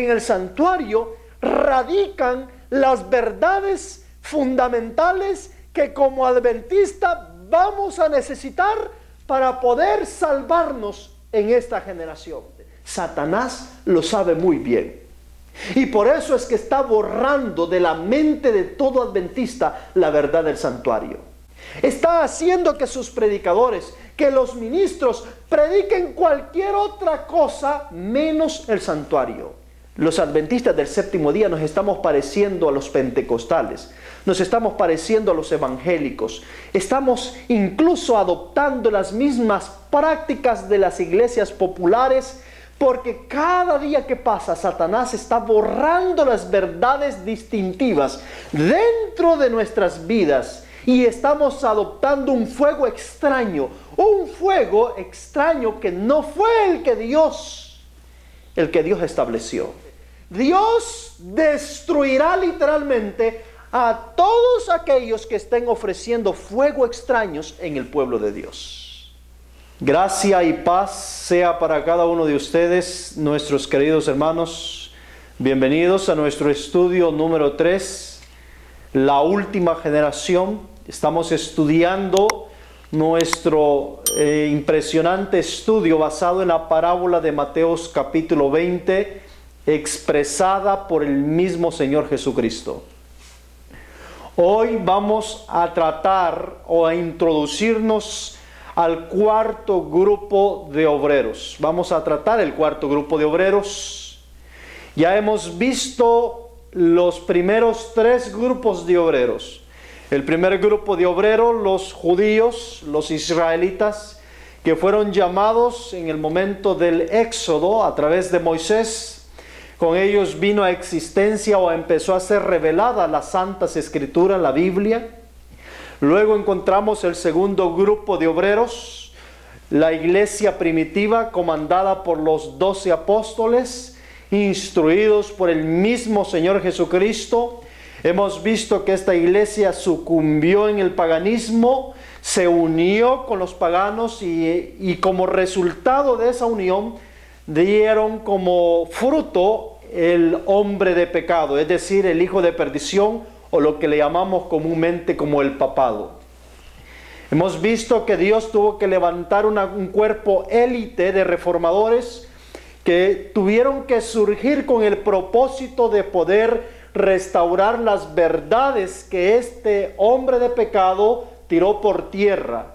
en el santuario radican las verdades fundamentales que como adventistas vamos a necesitar para poder salvarnos en esta generación. Satanás lo sabe muy bien. Y por eso es que está borrando de la mente de todo adventista la verdad del santuario. Está haciendo que sus predicadores, que los ministros prediquen cualquier otra cosa menos el santuario. Los adventistas del séptimo día nos estamos pareciendo a los pentecostales, nos estamos pareciendo a los evangélicos, estamos incluso adoptando las mismas prácticas de las iglesias populares, porque cada día que pasa Satanás está borrando las verdades distintivas dentro de nuestras vidas y estamos adoptando un fuego extraño que no fue el que Dios estableció. Dios destruirá literalmente a todos aquellos que estén ofreciendo fuego extraños en el pueblo de Dios. Gracia y paz sea para cada uno de ustedes, nuestros queridos hermanos. Bienvenidos a nuestro estudio número 3, la última generación. Estamos estudiando nuestro impresionante estudio basado en la parábola de Mateo capítulo 20, expresada por el mismo Señor Jesucristo. Hoy vamos a tratar o a introducirnos al cuarto grupo de obreros. Vamos a tratar el cuarto grupo de obreros. Ya hemos visto los primeros 3 grupos de obreros. El primer grupo de obreros, los judíos, los israelitas, que fueron llamados en el momento del éxodo a través de Moisés. Con ellos vino a existencia o empezó a ser revelada las Santas Escrituras, la Biblia. Luego encontramos el segundo grupo de obreros, la iglesia primitiva comandada por los 12 apóstoles, instruidos por el mismo Señor Jesucristo. Hemos visto que esta iglesia sucumbió en el paganismo, se unió con los paganos y como resultado de esa unión dieron como fruto el hombre de pecado, es decir, el hijo de perdición, o lo que le llamamos comúnmente como el papado. Hemos visto que Dios tuvo que levantar un cuerpo élite de reformadores que tuvieron que surgir con el propósito de poder restaurar las verdades que este hombre de pecado tiró por tierra.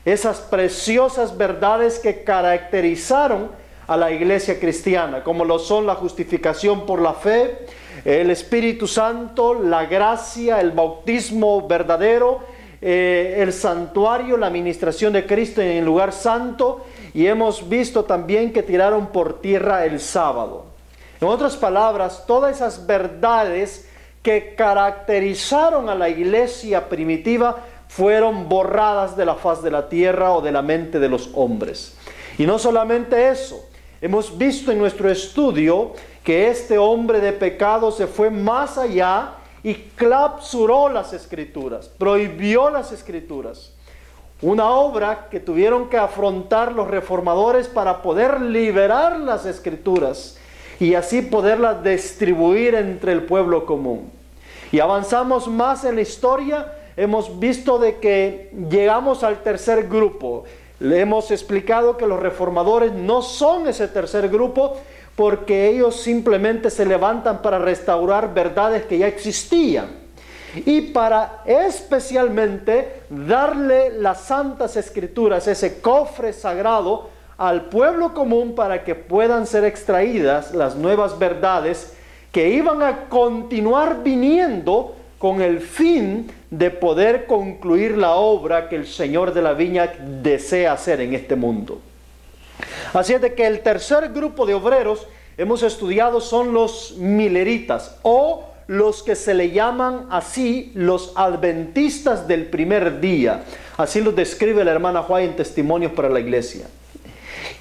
Esas preciosas verdades que caracterizaron a la iglesia cristiana, como lo son la justificación por la fe, el Espíritu Santo, la gracia, el bautismo verdadero, el santuario, la administración de Cristo en el lugar santo, y hemos visto también que tiraron por tierra el sábado. En otras palabras, todas esas verdades que caracterizaron a la iglesia primitiva fueron borradas de la faz de la tierra o de la mente de los hombres. Y no solamente eso, hemos visto en nuestro estudio que este hombre de pecado se fue más allá y clausuró las Escrituras, prohibió las Escrituras. Una obra que tuvieron que afrontar los reformadores para poder liberar las Escrituras y así poderlas distribuir entre el pueblo común. Y avanzamos más en la historia, hemos visto de que llegamos al tercer grupo. Le hemos explicado que los reformadores no son ese tercer grupo porque ellos simplemente se levantan para restaurar verdades que ya existían y para especialmente darle las Santas Escrituras, ese cofre sagrado, al pueblo común para que puedan ser extraídas las nuevas verdades que iban a continuar viniendo con el fin de poder concluir la obra que el Señor de la viña desea hacer en este mundo. Así es de que el tercer grupo de obreros hemos estudiado son los mileritas, o los que se le llaman así los adventistas del primer día. Así lo describe la hermana Juárez en Testimonios para la Iglesia.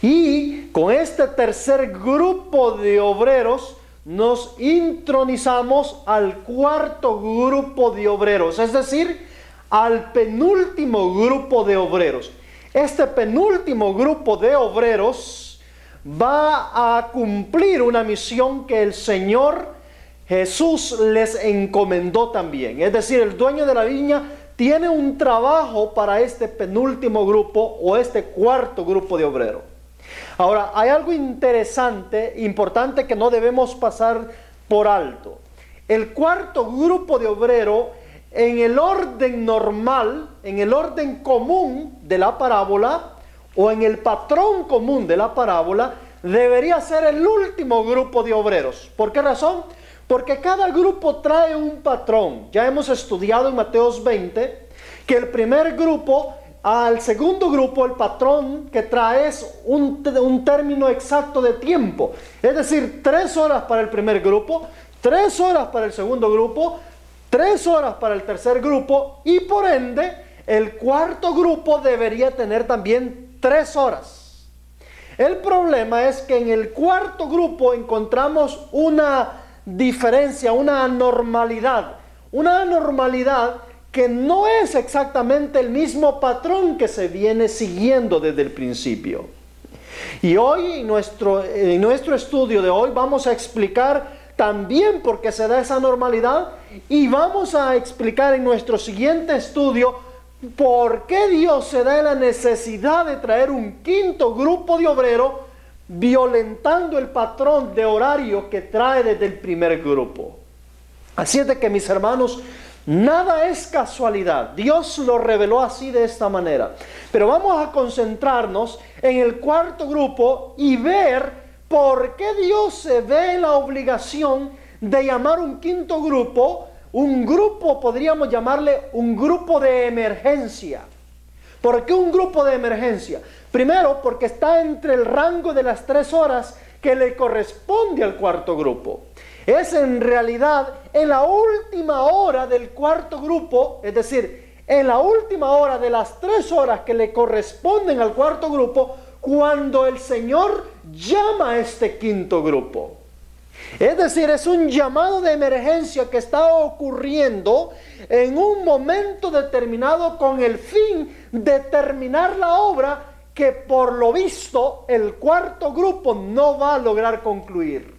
Y con este tercer grupo de obreros nos intronizamos al cuarto grupo de obreros, es decir, al penúltimo grupo de obreros. Este penúltimo grupo de obreros va a cumplir una misión que el Señor Jesús les encomendó también. Es decir, el dueño de la viña tiene un trabajo para este penúltimo grupo o este cuarto grupo de obreros. Ahora, hay algo interesante, importante que no debemos pasar por alto. El cuarto grupo de obreros, en el orden normal, en el orden común de la parábola, o en el patrón común de la parábola, debería ser el último grupo de obreros. ¿Por qué razón? Porque cada grupo trae un patrón. Ya hemos estudiado en Mateos 20 que el primer grupo, al segundo grupo, el patrón que trae es un término exacto de tiempo. Es decir, 3 horas para el primer grupo, 3 horas para el segundo grupo, 3 horas para el tercer grupo, y por ende el cuarto grupo debería tener también 3 horas. El problema es que en el cuarto grupo encontramos una diferencia, una anormalidad que no es exactamente el mismo patrón que se viene siguiendo desde el principio. Y hoy, en nuestro estudio de hoy, vamos a explicar también por qué se da esa anormalidad, y vamos a explicar en nuestro siguiente estudio por qué Dios se da la necesidad de traer un quinto grupo de obreros, violentando el patrón de horario que trae desde el primer grupo. Así es de que, mis hermanos, nada es casualidad. Dios lo reveló así, de esta manera. Pero vamos a concentrarnos en el cuarto grupo y ver por qué Dios se ve en la obligación de llamar un quinto grupo, un grupo, podríamos llamarle un grupo de emergencia. ¿Por qué un grupo de emergencia? Primero, porque está entre el rango de las 3 horas que le corresponde al cuarto grupo. Es en realidad en la última hora del cuarto grupo, es decir, en la última hora de las 3 horas que le corresponden al cuarto grupo, cuando el Señor llama a este quinto grupo. Es decir, es un llamado de emergencia que está ocurriendo en un momento determinado con el fin de terminar la obra que, por lo visto, el cuarto grupo no va a lograr concluir.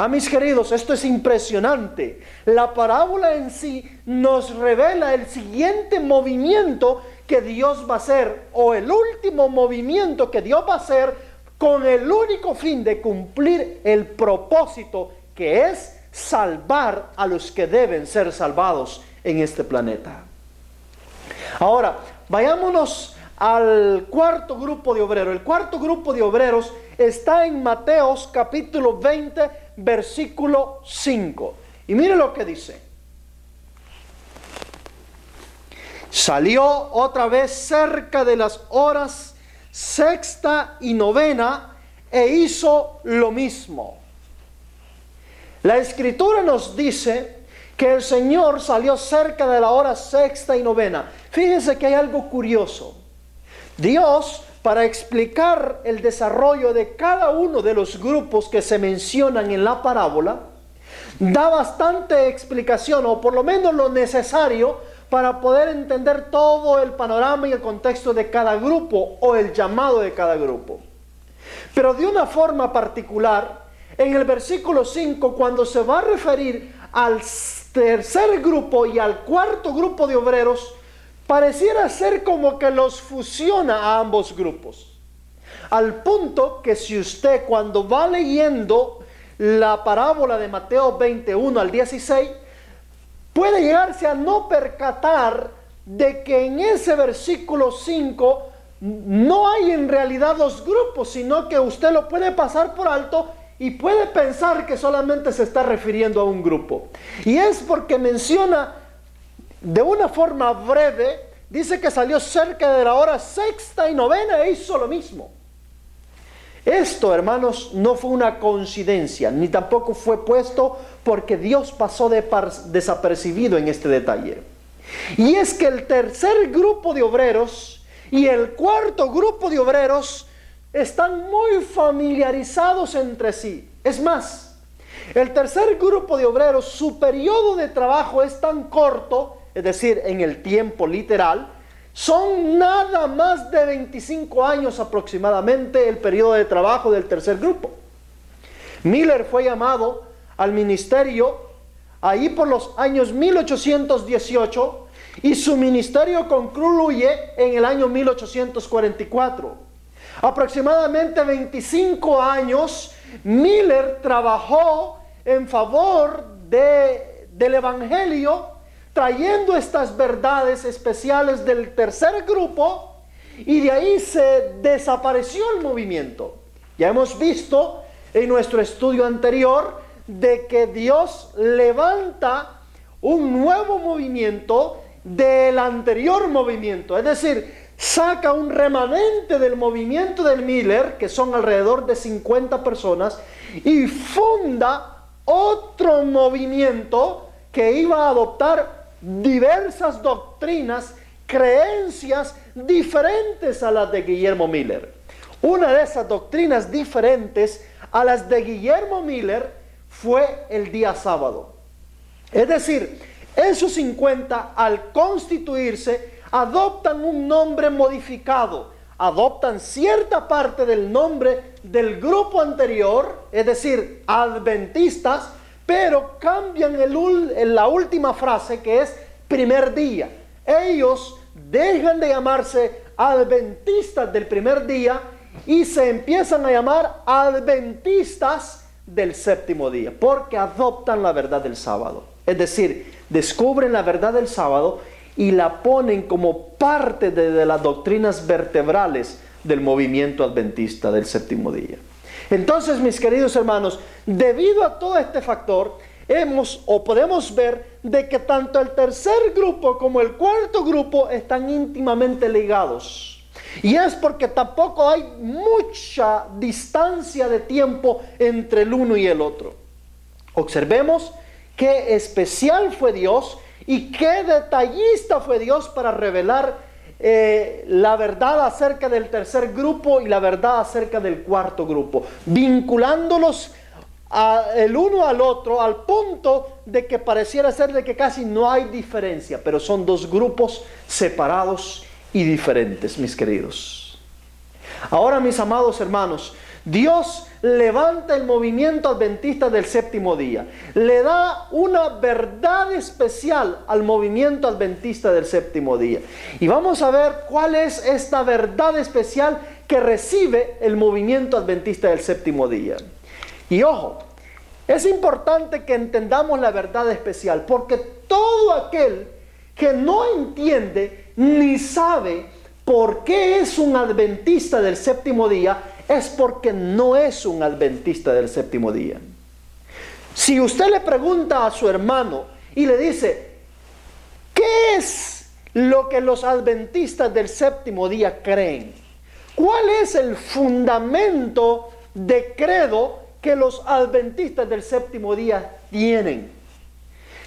Mis queridos, esto es impresionante. La parábola en sí nos revela el siguiente movimiento que Dios va a hacer, o el último movimiento que Dios va a hacer, con el único fin de cumplir el propósito, que es salvar a los que deben ser salvados en este planeta. Ahora, vayámonos al cuarto grupo de obreros. El cuarto grupo de obreros está en Mateos capítulo 20, versículo 5. Y mire lo que dice. Salió otra vez cerca de las horas sexta y novena e hizo lo mismo. La Escritura nos dice que el Señor salió cerca de la hora sexta y novena. Fíjense que hay algo curioso. Dios, para explicar el desarrollo de cada uno de los grupos que se mencionan en la parábola, da bastante explicación, o por lo menos lo necesario para poder entender todo el panorama y el contexto de cada grupo, o el llamado de cada grupo. Pero de una forma particular, en el versículo 5, cuando se va a referir al tercer grupo y al cuarto grupo de obreros, pareciera ser como que los fusiona a ambos grupos. Al punto que, si usted, cuando va leyendo la parábola de Mateo 21 al 16, puede llegarse a no percatar de que en ese versículo 5 no hay en realidad 2 grupos, sino que usted lo puede pasar por alto y puede pensar que solamente se está refiriendo a un grupo. Y es porque menciona de una forma breve, dice que salió cerca de la hora sexta y novena e hizo lo mismo. Esto, hermanos, no fue una coincidencia, ni tampoco fue puesto porque Dios pasó desapercibido en este detalle. Y es que el tercer grupo de obreros y el cuarto grupo de obreros están muy familiarizados entre sí. Es más, el tercer grupo de obreros, su periodo de trabajo es tan corto, es decir, en el tiempo literal, Son nada más de 25 años aproximadamente el periodo de trabajo del tercer grupo. Miller fue llamado al ministerio ahí por los años 1818 y su ministerio concluye en el año 1844. Aproximadamente 25 años Miller trabajó en favor del Evangelio, trayendo estas verdades especiales del tercer grupo, y de ahí se desapareció el movimiento. Ya hemos visto en nuestro estudio anterior de que Dios levanta un nuevo movimiento del anterior movimiento, es decir, saca un remanente del movimiento de Miller, que son alrededor de 50 personas, y funda otro movimiento que iba a adoptar diversas doctrinas, creencias diferentes a las de Guillermo Miller. Una de esas doctrinas diferentes a las de Guillermo Miller fue el día sábado. Es decir, esos 50 al constituirse adoptan un nombre modificado, adoptan cierta parte del nombre del grupo anterior, es decir, adventistas, pero cambian la última frase, que es primer día. Ellos dejan de llamarse adventistas del primer día y se empiezan a llamar adventistas del séptimo día, porque adoptan la verdad del sábado. Es decir, descubren la verdad del sábado y la ponen como parte de las doctrinas vertebrales del movimiento adventista del séptimo día. Entonces, mis queridos hermanos, debido a todo este factor, podemos ver de que tanto el tercer grupo como el cuarto grupo están íntimamente ligados. Y es porque tampoco hay mucha distancia de tiempo entre el uno y el otro. Observemos qué especial fue Dios y qué detallista fue Dios para revelar la verdad acerca del tercer grupo y la verdad acerca del cuarto grupo, vinculándolos el uno al otro al punto de que pareciera ser de que casi no hay diferencia, pero son dos grupos separados y diferentes, mis queridos. Ahora, mis amados hermanos, Dios levanta el movimiento adventista del séptimo día, le da una verdad especial al movimiento adventista del séptimo día, y vamos a ver cuál es esta verdad especial que recibe el movimiento adventista del séptimo día. Y ojo, es importante que entendamos la verdad especial, porque todo aquel que no entiende ni sabe por qué es un adventista del séptimo día, es porque no es un adventista del séptimo día. Si usted le pregunta a su hermano y le dice, ¿qué es lo que los adventistas del séptimo día creen? ¿Cuál es el fundamento de credo que los adventistas del séptimo día tienen?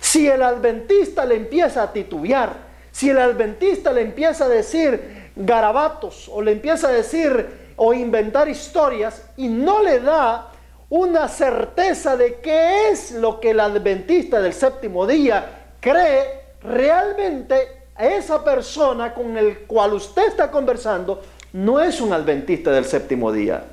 Si el adventista le empieza a titubear, si el adventista le empieza a decir garabatos o le empieza a decir o inventar historias y no le da una certeza de qué es lo que el adventista del séptimo día cree, realmente esa persona con el cual usted está conversando no es un adventista del séptimo día.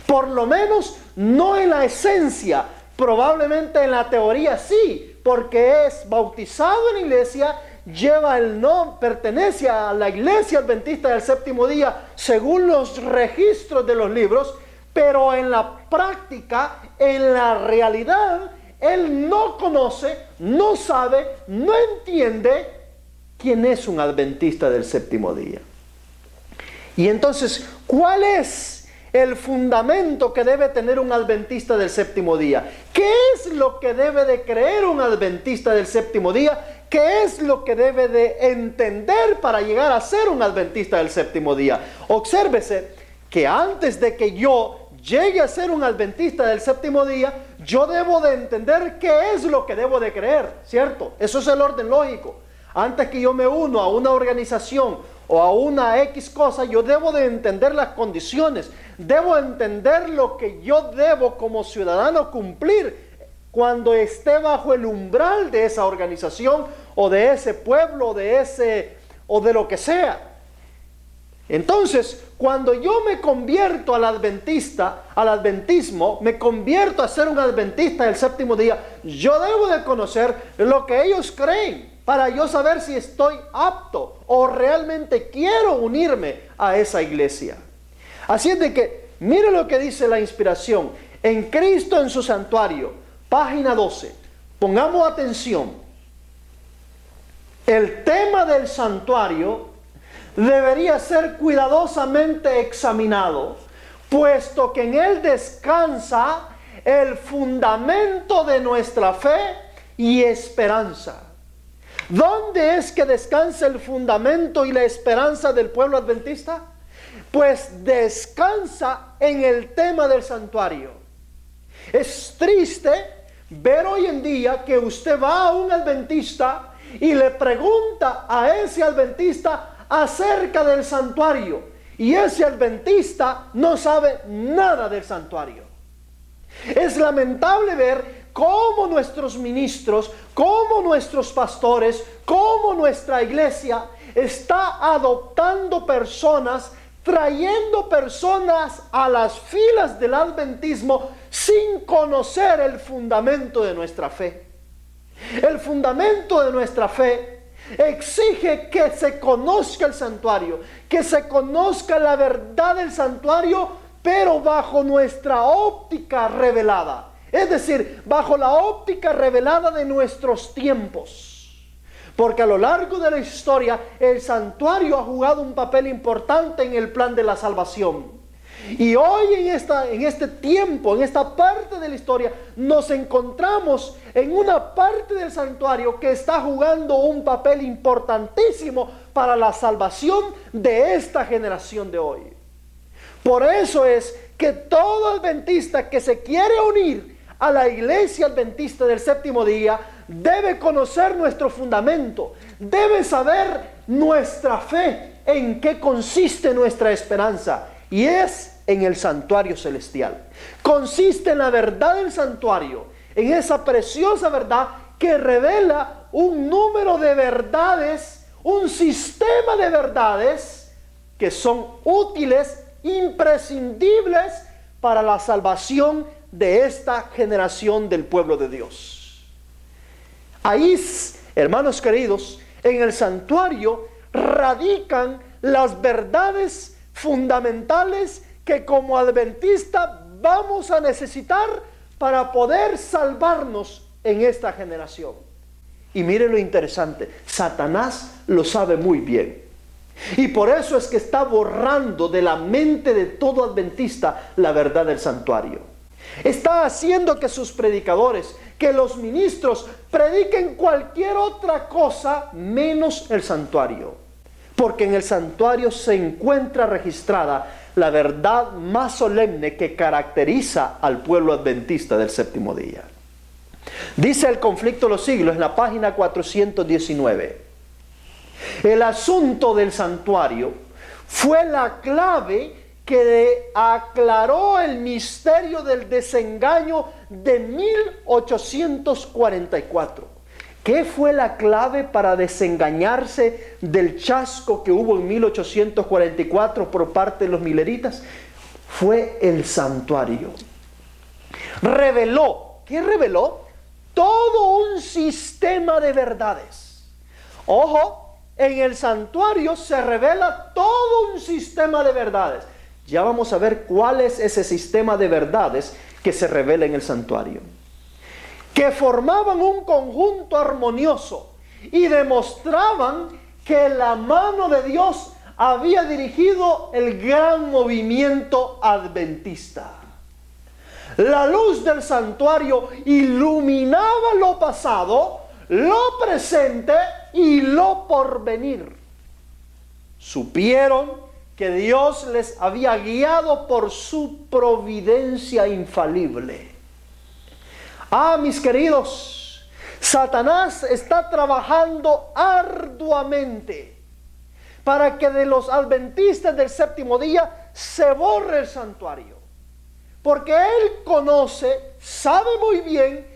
Por lo menos no en la esencia, probablemente en la teoría sí, porque es bautizado en la iglesia, lleva el nombre, pertenece a la iglesia adventista del séptimo día según los registros de los libros, pero en la práctica, en la realidad, él no conoce, no sabe, no entiende quién es un adventista del séptimo día. Y entonces, ¿cuál es el fundamento que debe tener un adventista del séptimo día? ¿Qué es lo que debe de creer un adventista del séptimo día? ¿Qué es lo que debe de entender para llegar a ser un adventista del séptimo día? Obsérvese que antes de que yo llegue a ser un adventista del séptimo día, yo debo de entender qué es lo que debo de creer, ¿cierto? Eso es el orden lógico. Antes que yo me uno a una organización o a una X cosa, yo debo de entender las condiciones, debo entender lo que yo debo como ciudadano cumplir cuando esté bajo el umbral de esa organización o de ese pueblo o de lo que sea. Entonces, cuando yo me convierto al adventismo, me convierto a ser un adventista del séptimo día, yo debo de conocer lo que ellos creen para yo saber si estoy apto o realmente quiero unirme a esa iglesia. Así es de que, mire lo que dice la inspiración. En Cristo en su santuario, página 12. Pongamos atención. El tema del santuario debería ser cuidadosamente examinado, puesto que en él descansa el fundamento de nuestra fe y esperanza. ¿Dónde es que descansa el fundamento y la esperanza del pueblo adventista? Pues descansa en el tema del santuario. Es triste ver hoy en día que usted va a un adventista y le pregunta a ese adventista acerca del santuario, y ese adventista no sabe nada del santuario. Es lamentable ver cómo nuestros ministros, cómo nuestros pastores, cómo nuestra iglesia está adoptando personas, trayendo personas a las filas del adventismo sin conocer el fundamento de nuestra fe. El fundamento de nuestra fe exige que se conozca el santuario, que se conozca la verdad del santuario, pero bajo nuestra óptica revelada. Es decir, bajo la óptica revelada de nuestros tiempos. Porque a lo largo de la historia, el santuario ha jugado un papel importante en el plan de la salvación. Y hoy en este tiempo, en esta parte de la historia, nos encontramos en una parte del santuario que está jugando un papel importantísimo para la salvación de esta generación de hoy. Por eso es que todo adventista que se quiere unir a la iglesia adventista del séptimo día debe conocer nuestro fundamento, debe saber nuestra fe, en qué consiste nuestra esperanza, y es en el santuario celestial. Consiste en la verdad del santuario, en esa preciosa verdad que revela un número de verdades, un sistema de verdades que son útiles, imprescindibles para la salvación de esta generación del pueblo de Dios. Ahí, hermanos queridos, en el santuario radican las verdades fundamentales que como adventista vamos a necesitar para poder salvarnos en esta generación. Y mire lo interesante, Satanás lo sabe muy bien. Y por eso es que está borrando de la mente de todo adventista la verdad del santuario. Está haciendo que sus predicadores, que los ministros prediquen cualquier otra cosa menos el santuario. Porque en el santuario se encuentra registrada la verdad más solemne que caracteriza al pueblo adventista del séptimo día. Dice el Conflicto de los Siglos en la página 419. El asunto del santuario fue la clave que aclaró el misterio del desengaño de 1844. ¿Qué fue la clave para desengañarse del chasco que hubo en 1844 por parte de los mileritas? Fue el santuario. Reveló, ¿qué reveló? Todo un sistema de verdades. Ojo, en el santuario se revela todo un sistema de verdades. Ya vamos a ver cuál es ese sistema de verdades que se revela en el santuario, que formaban un conjunto armonioso y demostraban que la mano de Dios había dirigido el gran movimiento adventista. La luz del santuario iluminaba lo pasado, lo presente y lo porvenir. Supieron que Dios les había guiado por su providencia infalible. Ah, mis queridos, Satanás está trabajando arduamente para que de los adventistas del séptimo día se borre el santuario. Porque él conoce, sabe muy bien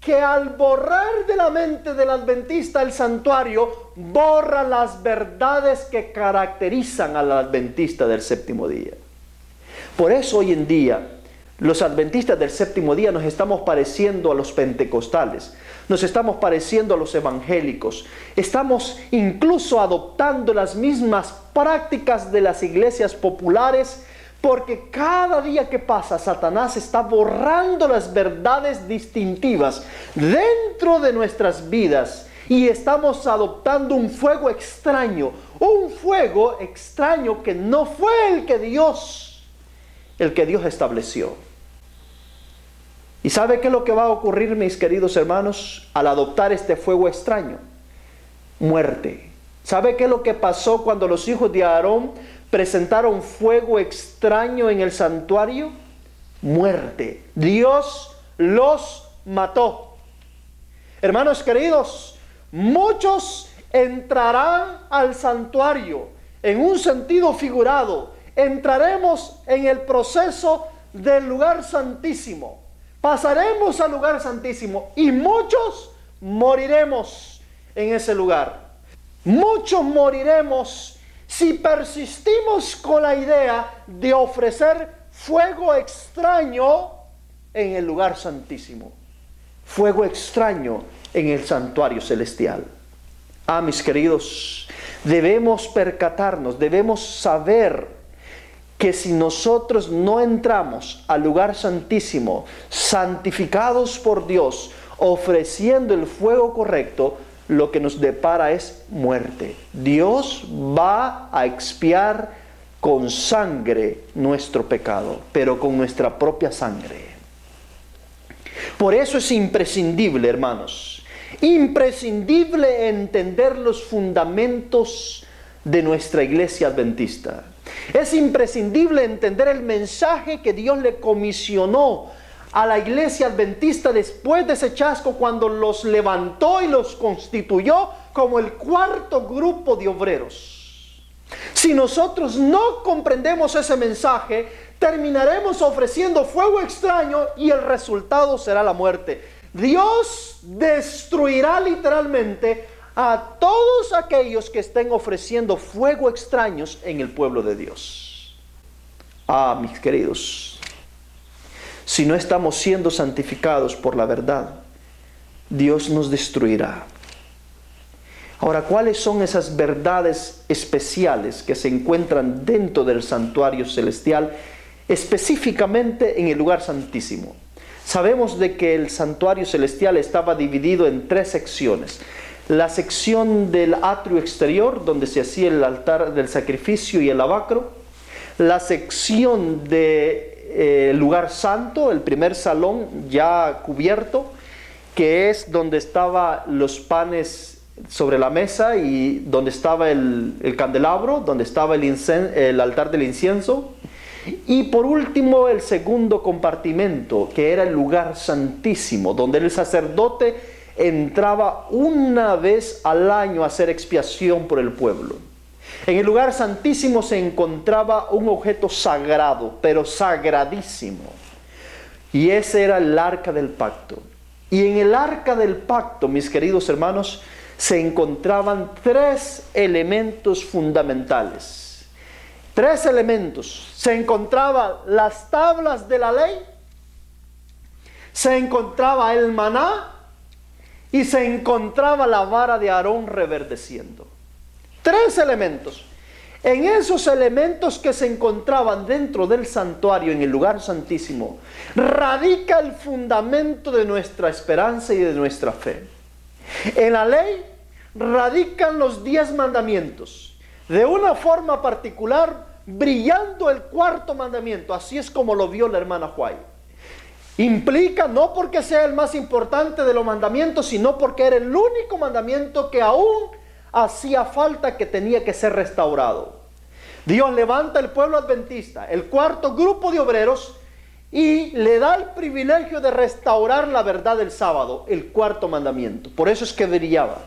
que al borrar de la mente del adventista el santuario, borra las verdades que caracterizan al adventista del séptimo día. Por eso hoy en día, los adventistas del séptimo día nos estamos pareciendo a los pentecostales, nos estamos pareciendo a los evangélicos, estamos incluso adoptando las mismas prácticas de las iglesias populares, porque cada día que pasa, Satanás está borrando las verdades distintivas dentro de nuestras vidas y estamos adoptando un fuego extraño que no fue el que Dios estableció. ¿Y sabe qué es lo que va a ocurrir, mis queridos hermanos, al adoptar este fuego extraño? Muerte. ¿Sabe qué es lo que pasó cuando los hijos de Aarón presentaron fuego extraño en el santuario? Muerte. Dios los mató. Hermanos queridos, muchos entrarán al santuario en un sentido figurado. Entraremos en el proceso del lugar santísimo. Pasaremos al lugar santísimo y muchos moriremos en ese lugar. Muchos moriremos si persistimos con la idea de ofrecer fuego extraño en el lugar santísimo. Fuego extraño en el santuario celestial. Mis queridos, debemos percatarnos, debemos saber que si nosotros no entramos al lugar santísimo, santificados por Dios, ofreciendo el fuego correcto, lo que nos depara es muerte. Dios va a expiar con sangre nuestro pecado, pero con nuestra propia sangre. Por eso es imprescindible, hermanos, imprescindible entender los fundamentos de nuestra iglesia adventista. Es imprescindible entender el mensaje que Dios le comisionó a la iglesia adventista después de ese chasco, cuando los levantó y los constituyó como el cuarto grupo de obreros. Si nosotros no comprendemos ese mensaje, terminaremos ofreciendo fuego extraño y el resultado será la muerte. Dios destruirá literalmente a todos aquellos que estén ofreciendo fuego extraños en el pueblo de Dios. Mis queridos, si no estamos siendo santificados por la verdad, Dios nos destruirá. Ahora, ¿cuáles son esas verdades especiales que se encuentran dentro del santuario celestial, específicamente en el lugar santísimo? Sabemos de que el santuario celestial estaba dividido en 3 secciones. La sección del atrio exterior, donde se hacía el altar del sacrificio y el lavacro. La sección del lugar santo, el primer salón ya cubierto, que es donde estaban los panes sobre la mesa y donde estaba el candelabro, donde estaba el altar del incienso. Y por último, el segundo compartimento, que era el lugar santísimo, donde el sacerdote entraba una vez al año a hacer expiación por el pueblo. En el lugar santísimo se encontraba un objeto sagrado, pero sagradísimo. Y ese era el arca del pacto. Y en el arca del pacto, mis queridos hermanos, se encontraban 3 elementos fundamentales. 3 elementos. Se encontraban las tablas de la ley, se encontraba el maná y se encontraba la vara de Aarón reverdeciendo. 3 elementos. En esos elementos que se encontraban dentro del santuario, en el lugar santísimo, radica el fundamento de nuestra esperanza y de nuestra fe. En la ley radican los 10 mandamientos. De una forma particular, brillando el 4.º mandamiento. Así es como lo vio la hermana White. Implica, no porque sea el más importante de los mandamientos, sino porque era el único mandamiento que aún hacía falta, que tenía que ser restaurado. Dios levanta el pueblo adventista, el 4.º grupo de obreros, y le da el privilegio de restaurar la verdad del sábado, el 4.º mandamiento. Por eso es que brillaba.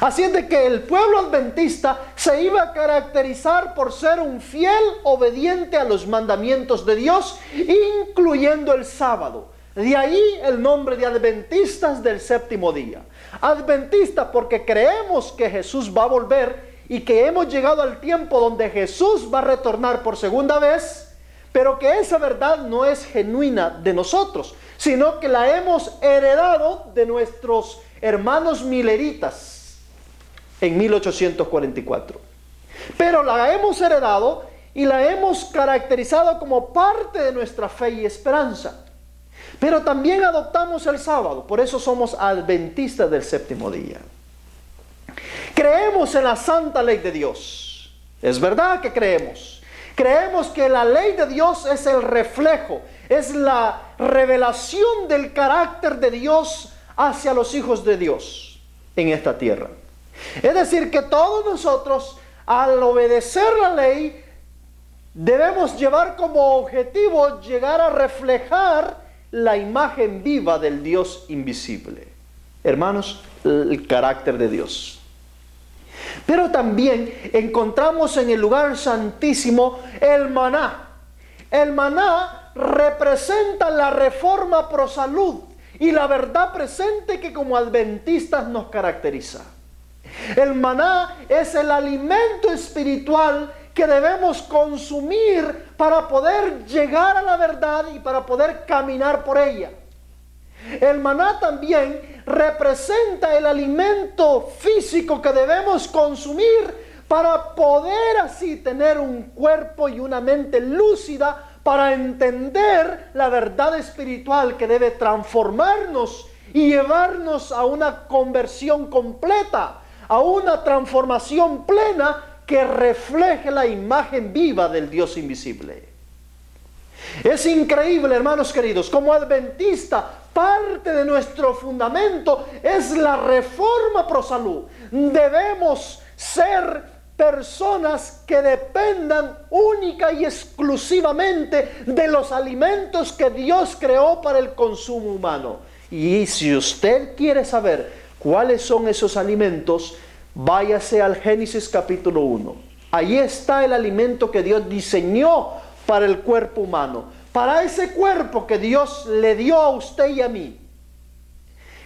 Así es de que el pueblo adventista se iba a caracterizar por ser un fiel obediente a los mandamientos de Dios, incluyendo el sábado. De ahí el nombre de adventistas del séptimo día. Adventistas porque creemos que Jesús va a volver y que hemos llegado al tiempo donde Jesús va a retornar por segunda vez, pero que esa verdad no es genuina de nosotros, sino que la hemos heredado de nuestros hermanos mileritas en 1844. Pero la hemos heredado y la hemos caracterizado como parte de nuestra fe y esperanza. Pero también adoptamos el sábado, por eso somos adventistas del séptimo día. Creemos en la santa ley de Dios. Es verdad que creemos. Creemos que la ley de Dios es el reflejo, es la revelación del carácter de Dios hacia los hijos de Dios en esta tierra. Es decir, que todos nosotros, al obedecer la ley, debemos llevar como objetivo llegar a reflejar la imagen viva del Dios invisible. Hermanos, el carácter de Dios. Pero también encontramos en el lugar santísimo el maná. El maná representa la reforma pro salud y la verdad presente que como adventistas nos caracteriza. El maná es el alimento espiritual que debemos consumir para poder llegar a la verdad y para poder caminar por ella. El maná también representa el alimento físico que debemos consumir para poder así tener un cuerpo y una mente lúcida para entender la verdad espiritual que debe transformarnos y llevarnos a una conversión completa, a una transformación plena que refleje la imagen viva del Dios invisible. Es increíble, hermanos queridos, como adventista, parte de nuestro fundamento es la reforma pro salud. Debemos ser personas que dependan única y exclusivamente de los alimentos que Dios creó para el consumo humano. Y si usted quiere saber cuáles son esos alimentos, váyase al Génesis capítulo 1. Ahí está el alimento que Dios diseñó para el cuerpo humano, para ese cuerpo que Dios le dio a usted y a mí.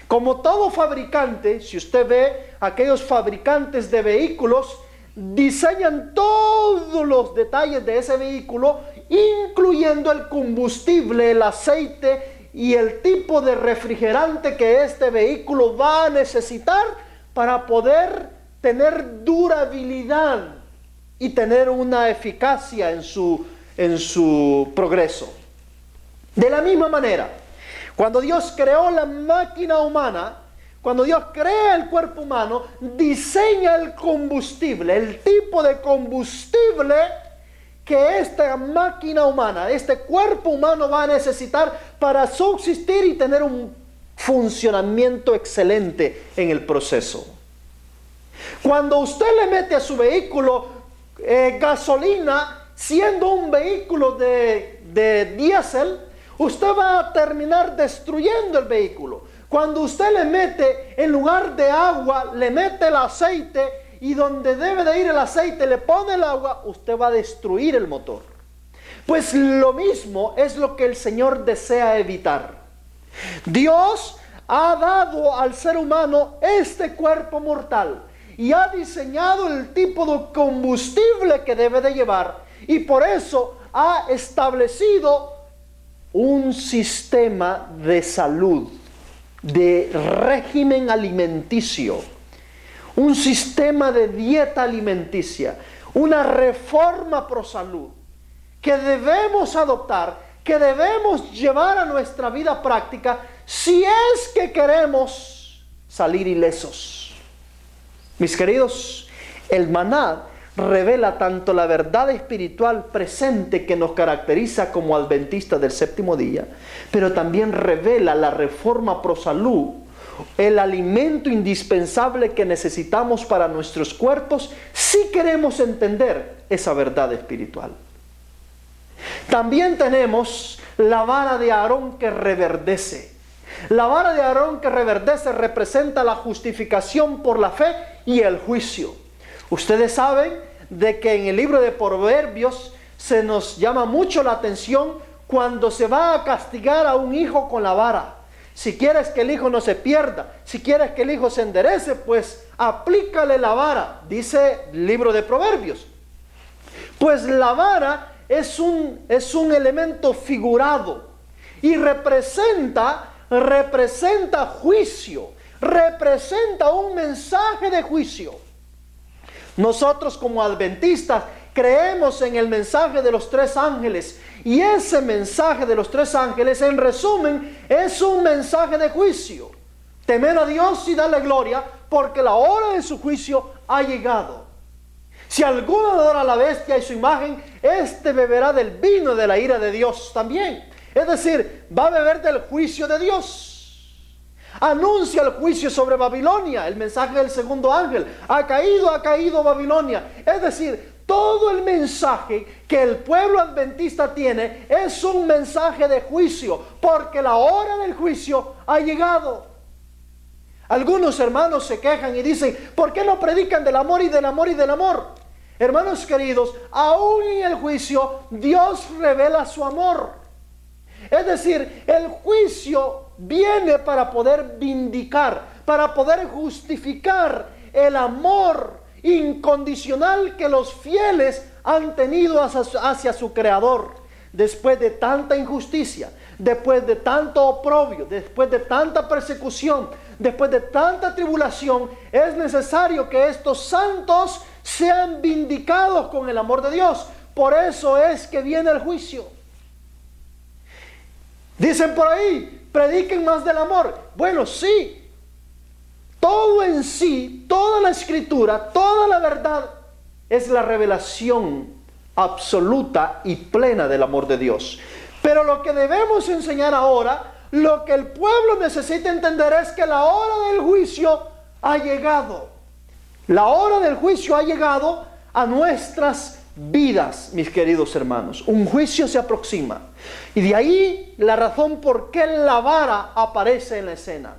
Como todo fabricante, si usted ve aquellos fabricantes de vehículos, diseñan todos los detalles de ese vehículo, incluyendo el combustible, el aceite y el tipo de refrigerante que este vehículo va a necesitar para poder tener durabilidad y tener una eficacia en su progreso. De la misma manera, cuando Dios creó la máquina humana, cuando Dios crea el cuerpo humano, diseña el combustible, el tipo de combustible que esta máquina humana, este cuerpo humano va a necesitar para subsistir y tener un funcionamiento excelente en el proceso. Cuando usted le mete a su vehículo gasolina, siendo un vehículo de diésel, usted va a terminar destruyendo el vehículo. Cuando usted le mete, en lugar de agua, le mete el aceite, y donde debe de ir el aceite le pone el agua, usted va a destruir el motor. Pues lo mismo es lo que el Señor desea evitar. Dios ha dado al ser humano este cuerpo mortal y ha diseñado el tipo de combustible que debe de llevar, y por eso ha establecido un sistema de salud, de régimen alimenticio, un sistema de dieta alimenticia, una reforma pro salud que debemos adoptar, que debemos llevar a nuestra vida práctica si es que queremos salir ilesos. Mis queridos, el maná revela tanto la verdad espiritual presente que nos caracteriza como adventistas del séptimo día, pero también revela la reforma pro salud, el alimento indispensable que necesitamos para nuestros cuerpos si queremos entender esa verdad espiritual. También tenemos la vara de Aarón que reverdece. La vara de Aarón que reverdece representa la justificación por la fe y el juicio. Ustedes saben de que en el libro de Proverbios se nos llama mucho la atención cuando se va a castigar a un hijo con la vara. Si quieres que el hijo no se pierda, si quieres que el hijo se enderece, pues aplícale la vara, dice el libro de Proverbios. Pues la vara es un elemento figurado y representa juicio, representa un mensaje de juicio. Nosotros como adventistas creemos en el mensaje de los tres ángeles, y ese mensaje de los tres ángeles, en resumen, es un mensaje de juicio. Temer a Dios y darle gloria, porque la hora de su juicio ha llegado. Si alguno adora a la bestia y su imagen, éste beberá del vino de la ira de Dios también. Es decir, va a beber del juicio de Dios. Anuncia el juicio sobre Babilonia, el mensaje del segundo ángel. Ha caído Babilonia. Es decir, todo el mensaje que el pueblo adventista tiene es un mensaje de juicio, porque la hora del juicio ha llegado. Algunos hermanos se quejan y dicen, ¿por qué no predican del amor y del amor y del amor? Hermanos queridos, aún en el juicio Dios revela su amor. Es decir, el juicio viene para poder vindicar, para poder justificar el amor incondicional que los fieles han tenido hacia su Creador. Después de tanta injusticia, después de tanto oprobio, después de tanta persecución, después de tanta tribulación, es necesario que estos santos sean vindicados con el amor de Dios. Por eso es que viene el juicio. Dicen por ahí, prediquen más del amor. Bueno, sí. Todo en sí, toda la escritura, toda la verdad es la revelación absoluta y plena del amor de Dios. Pero lo que debemos enseñar ahora, lo que el pueblo necesita entender es que la hora del juicio ha llegado. La hora del juicio ha llegado a nuestras vidas, mis queridos hermanos. Un juicio se aproxima. Y de ahí la razón por qué la vara aparece en la escena.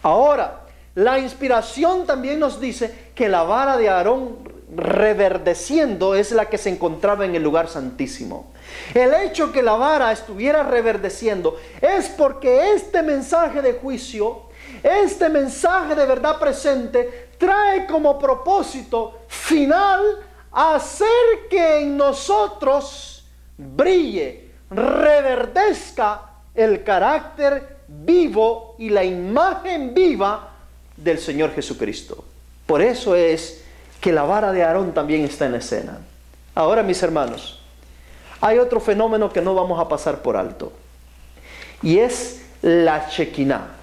Ahora, la inspiración también nos dice que la vara de Aarón reverdeciendo es la que se encontraba en el lugar santísimo. El hecho que la vara estuviera reverdeciendo es porque este mensaje de juicio, este mensaje de verdad presente, trae como propósito final hacer que en nosotros brille, reverdezca el carácter vivo y la imagen viva del Señor Jesucristo. Por eso es que la vara de Aarón también está en la escena. Ahora, mis hermanos, hay otro fenómeno que no vamos a pasar por alto, y es la Shekinah.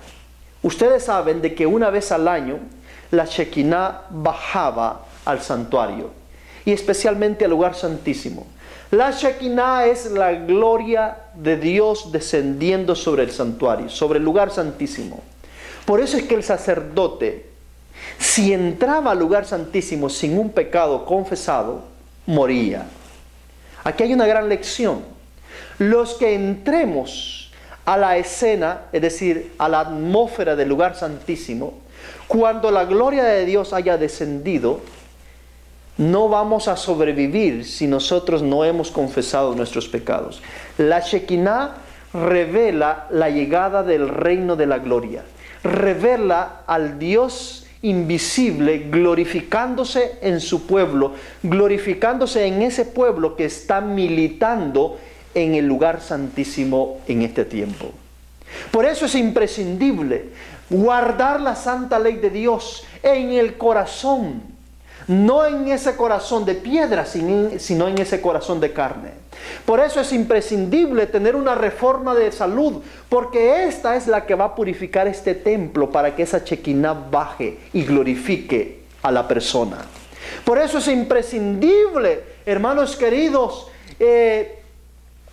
Ustedes saben de que una vez al año la Shekinah bajaba al santuario, y especialmente al lugar santísimo. La Shekinah es la gloria de Dios descendiendo sobre el santuario, sobre el lugar santísimo. Por eso es que el sacerdote, si entraba al lugar santísimo sin un pecado confesado, moría. Aquí hay una gran lección. Los que entremos a la escena, es decir, a la atmósfera del lugar santísimo, cuando la gloria de Dios haya descendido, no vamos a sobrevivir si nosotros no hemos confesado nuestros pecados. La Shekinah revela la llegada del reino de la gloria. Revela al Dios invisible glorificándose en su pueblo, glorificándose en ese pueblo que está militando en el lugar santísimo en este tiempo. Por eso es imprescindible guardar la santa ley de Dios en el corazón, no en ese corazón de piedra, sino en ese corazón de carne. Por eso es imprescindible tener una reforma de salud, porque esta es la que va a purificar este templo para que esa Shekinah baje y glorifique a la persona. Por eso es imprescindible, hermanos queridos,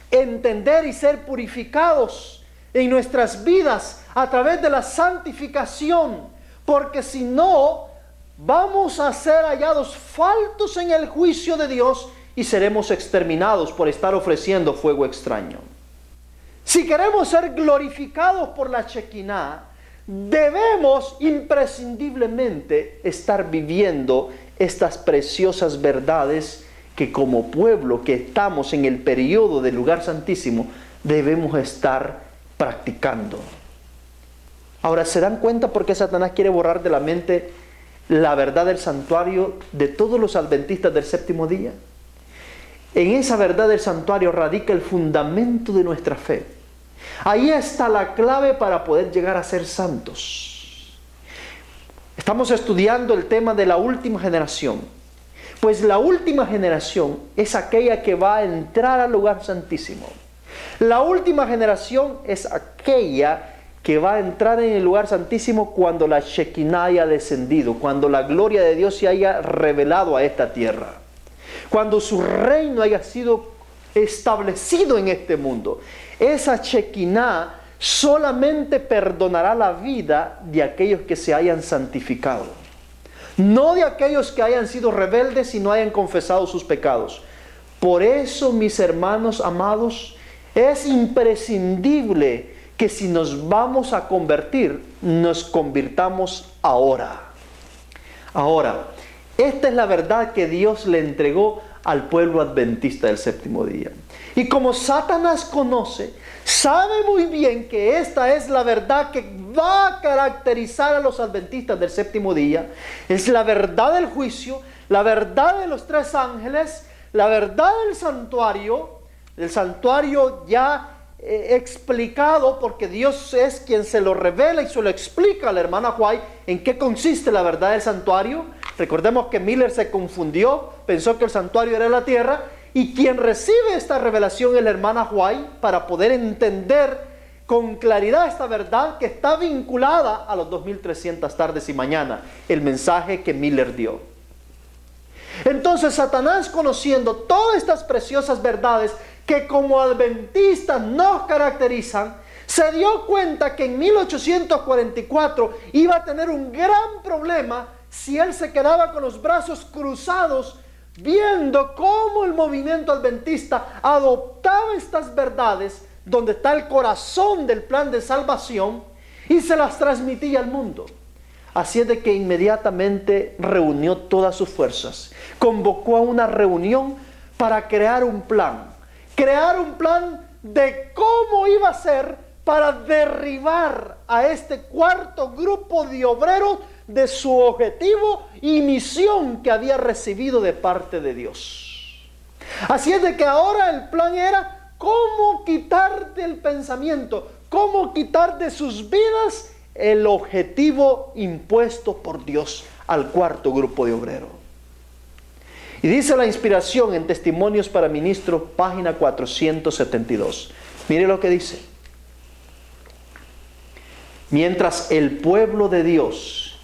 entender y ser purificados en nuestras vidas a través de la santificación, porque si no, vamos a ser hallados faltos en el juicio de Dios y seremos exterminados por estar ofreciendo fuego extraño. Si queremos ser glorificados por la Shekinah, debemos imprescindiblemente estar viviendo estas preciosas verdades que como pueblo que estamos en el periodo del lugar santísimo, debemos estar practicando. Ahora, ¿se dan cuenta por qué Satanás quiere borrar de la mente la verdad del santuario de todos los adventistas del séptimo día? En esa verdad del santuario radica el fundamento de nuestra fe. Ahí está la clave para poder llegar a ser santos. Estamos estudiando el tema de la última generación. Pues la última generación es aquella que va a entrar al lugar santísimo. La última generación es aquella que va a entrar en el lugar santísimo cuando la Shekinah haya descendido, cuando la gloria de Dios se haya revelado a esta tierra, cuando su reino haya sido establecido en este mundo. Esa Shekinah solamente perdonará la vida de aquellos que se hayan santificado, no de aquellos que hayan sido rebeldes y no hayan confesado sus pecados. Por eso, mis hermanos amados, es imprescindible que si nos vamos a convertir, nos convirtamos ahora. Ahora, esta es la verdad que Dios le entregó al pueblo adventista del séptimo día. Y como Satanás conoce, sabe muy bien que esta es la verdad que va a caracterizar a los adventistas del séptimo día. Es la verdad del juicio, la verdad de los tres ángeles, la verdad del santuario ya explicado, porque Dios es quien se lo revela y se lo explica a la hermana White en qué consiste la verdad del santuario. Recordemos que Miller se confundió, pensó que el santuario era la tierra, y quien recibe esta revelación es la hermana White para poder entender con claridad esta verdad que está vinculada a los 2300 tardes y mañana, el mensaje que Miller dio. Entonces Satanás, conociendo todas estas preciosas verdades que como adventistas nos caracterizan, se dio cuenta que en 1844 iba a tener un gran problema si él se quedaba con los brazos cruzados viendo cómo el movimiento adventista adoptaba estas verdades donde está el corazón del plan de salvación y se las transmitía al mundo. Así es de que inmediatamente reunió todas sus fuerzas, convocó a una reunión para crear un plan de cómo iba a ser para derribar a este cuarto grupo de obreros de su objetivo y misión que había recibido de parte de Dios. Así es de que ahora el plan era cómo quitar del pensamiento, cómo quitar de sus vidas el objetivo impuesto por Dios al cuarto grupo de obreros. Y dice la inspiración en Testimonios para Ministros, página 472. Mire lo que dice. Mientras el pueblo de Dios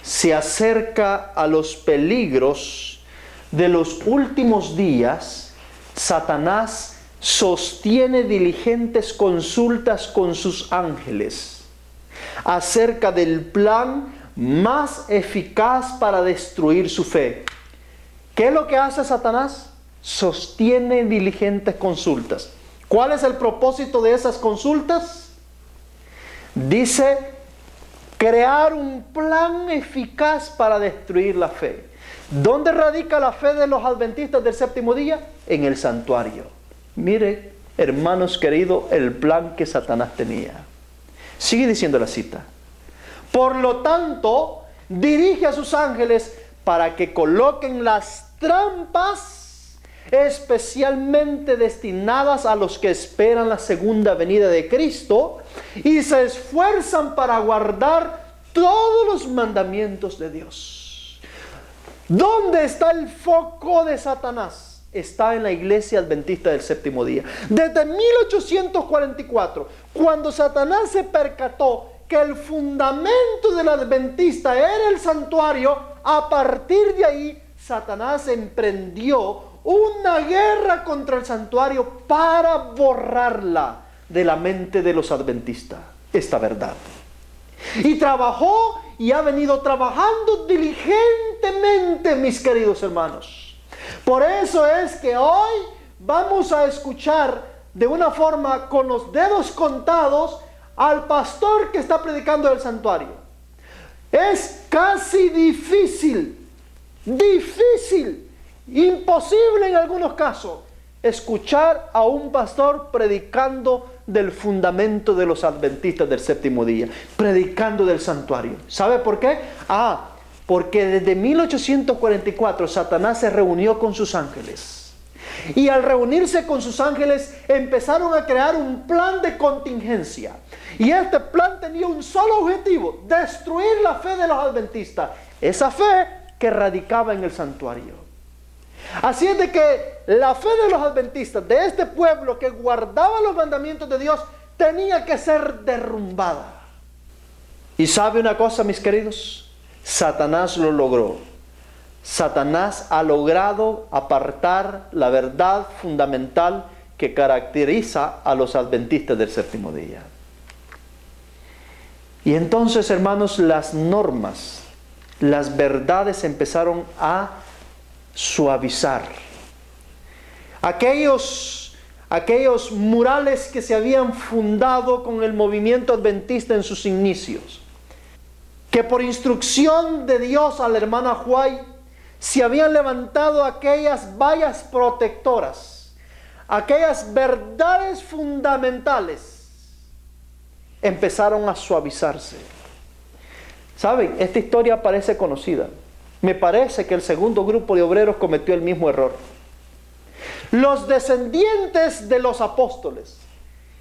se acerca a los peligros de los últimos días, Satanás sostiene diligentes consultas con sus ángeles acerca del plan más eficaz para destruir su fe. ¿Qué es lo que hace Satanás? Sostiene diligentes consultas. ¿Cuál es el propósito de esas consultas? Dice, crear un plan eficaz para destruir la fe. ¿Dónde radica la fe de los adventistas del séptimo día? En el santuario. Mire, hermanos queridos, el plan que Satanás tenía. Sigue diciendo la cita. Por lo tanto, dirige a sus ángeles para que coloquen las trampas especialmente destinadas a los que esperan la segunda venida de Cristo y se esfuerzan para guardar todos los mandamientos de Dios. ¿Dónde está el foco de Satanás? Está en la iglesia adventista del séptimo día. Desde 1844, cuando Satanás se percató que el fundamento del adventista era el santuario, a partir de ahí Satanás emprendió una guerra contra el santuario para borrarla de la mente de los adventistas, esta verdad. Y trabajó y ha venido trabajando diligentemente, mis queridos hermanos. Por eso es que hoy vamos a escuchar de una forma con los dedos contados al pastor que está predicando del santuario. Es casi difícil, imposible en algunos casos, escuchar a un pastor predicando del fundamento de los adventistas del séptimo día, predicando del santuario. ¿Sabe por qué? Porque desde 1844 Satanás se reunió con sus ángeles. Y al reunirse con sus ángeles empezaron a crear un plan de contingencia. Y este plan tenía un solo objetivo: destruir la fe de los adventistas. Esa fe que radicaba en el santuario. Así es de que la fe de los adventistas, de este pueblo que guardaba los mandamientos de Dios, tenía que ser derrumbada. ¿Y sabe una cosa, mis queridos? Satanás lo logró. Satanás ha logrado apartar la verdad fundamental que caracteriza a los adventistas del séptimo día. Y entonces, hermanos, las normas, las verdades empezaron a suavizar. Aquellos murales que se habían fundado con el movimiento adventista en sus inicios, que por instrucción de Dios a la hermana White se habían levantado aquellas vallas protectoras, aquellas verdades fundamentales, empezaron a suavizarse. ¿Saben? Esta historia parece conocida. Me parece que el segundo grupo de obreros cometió el mismo error. Los descendientes de los apóstoles,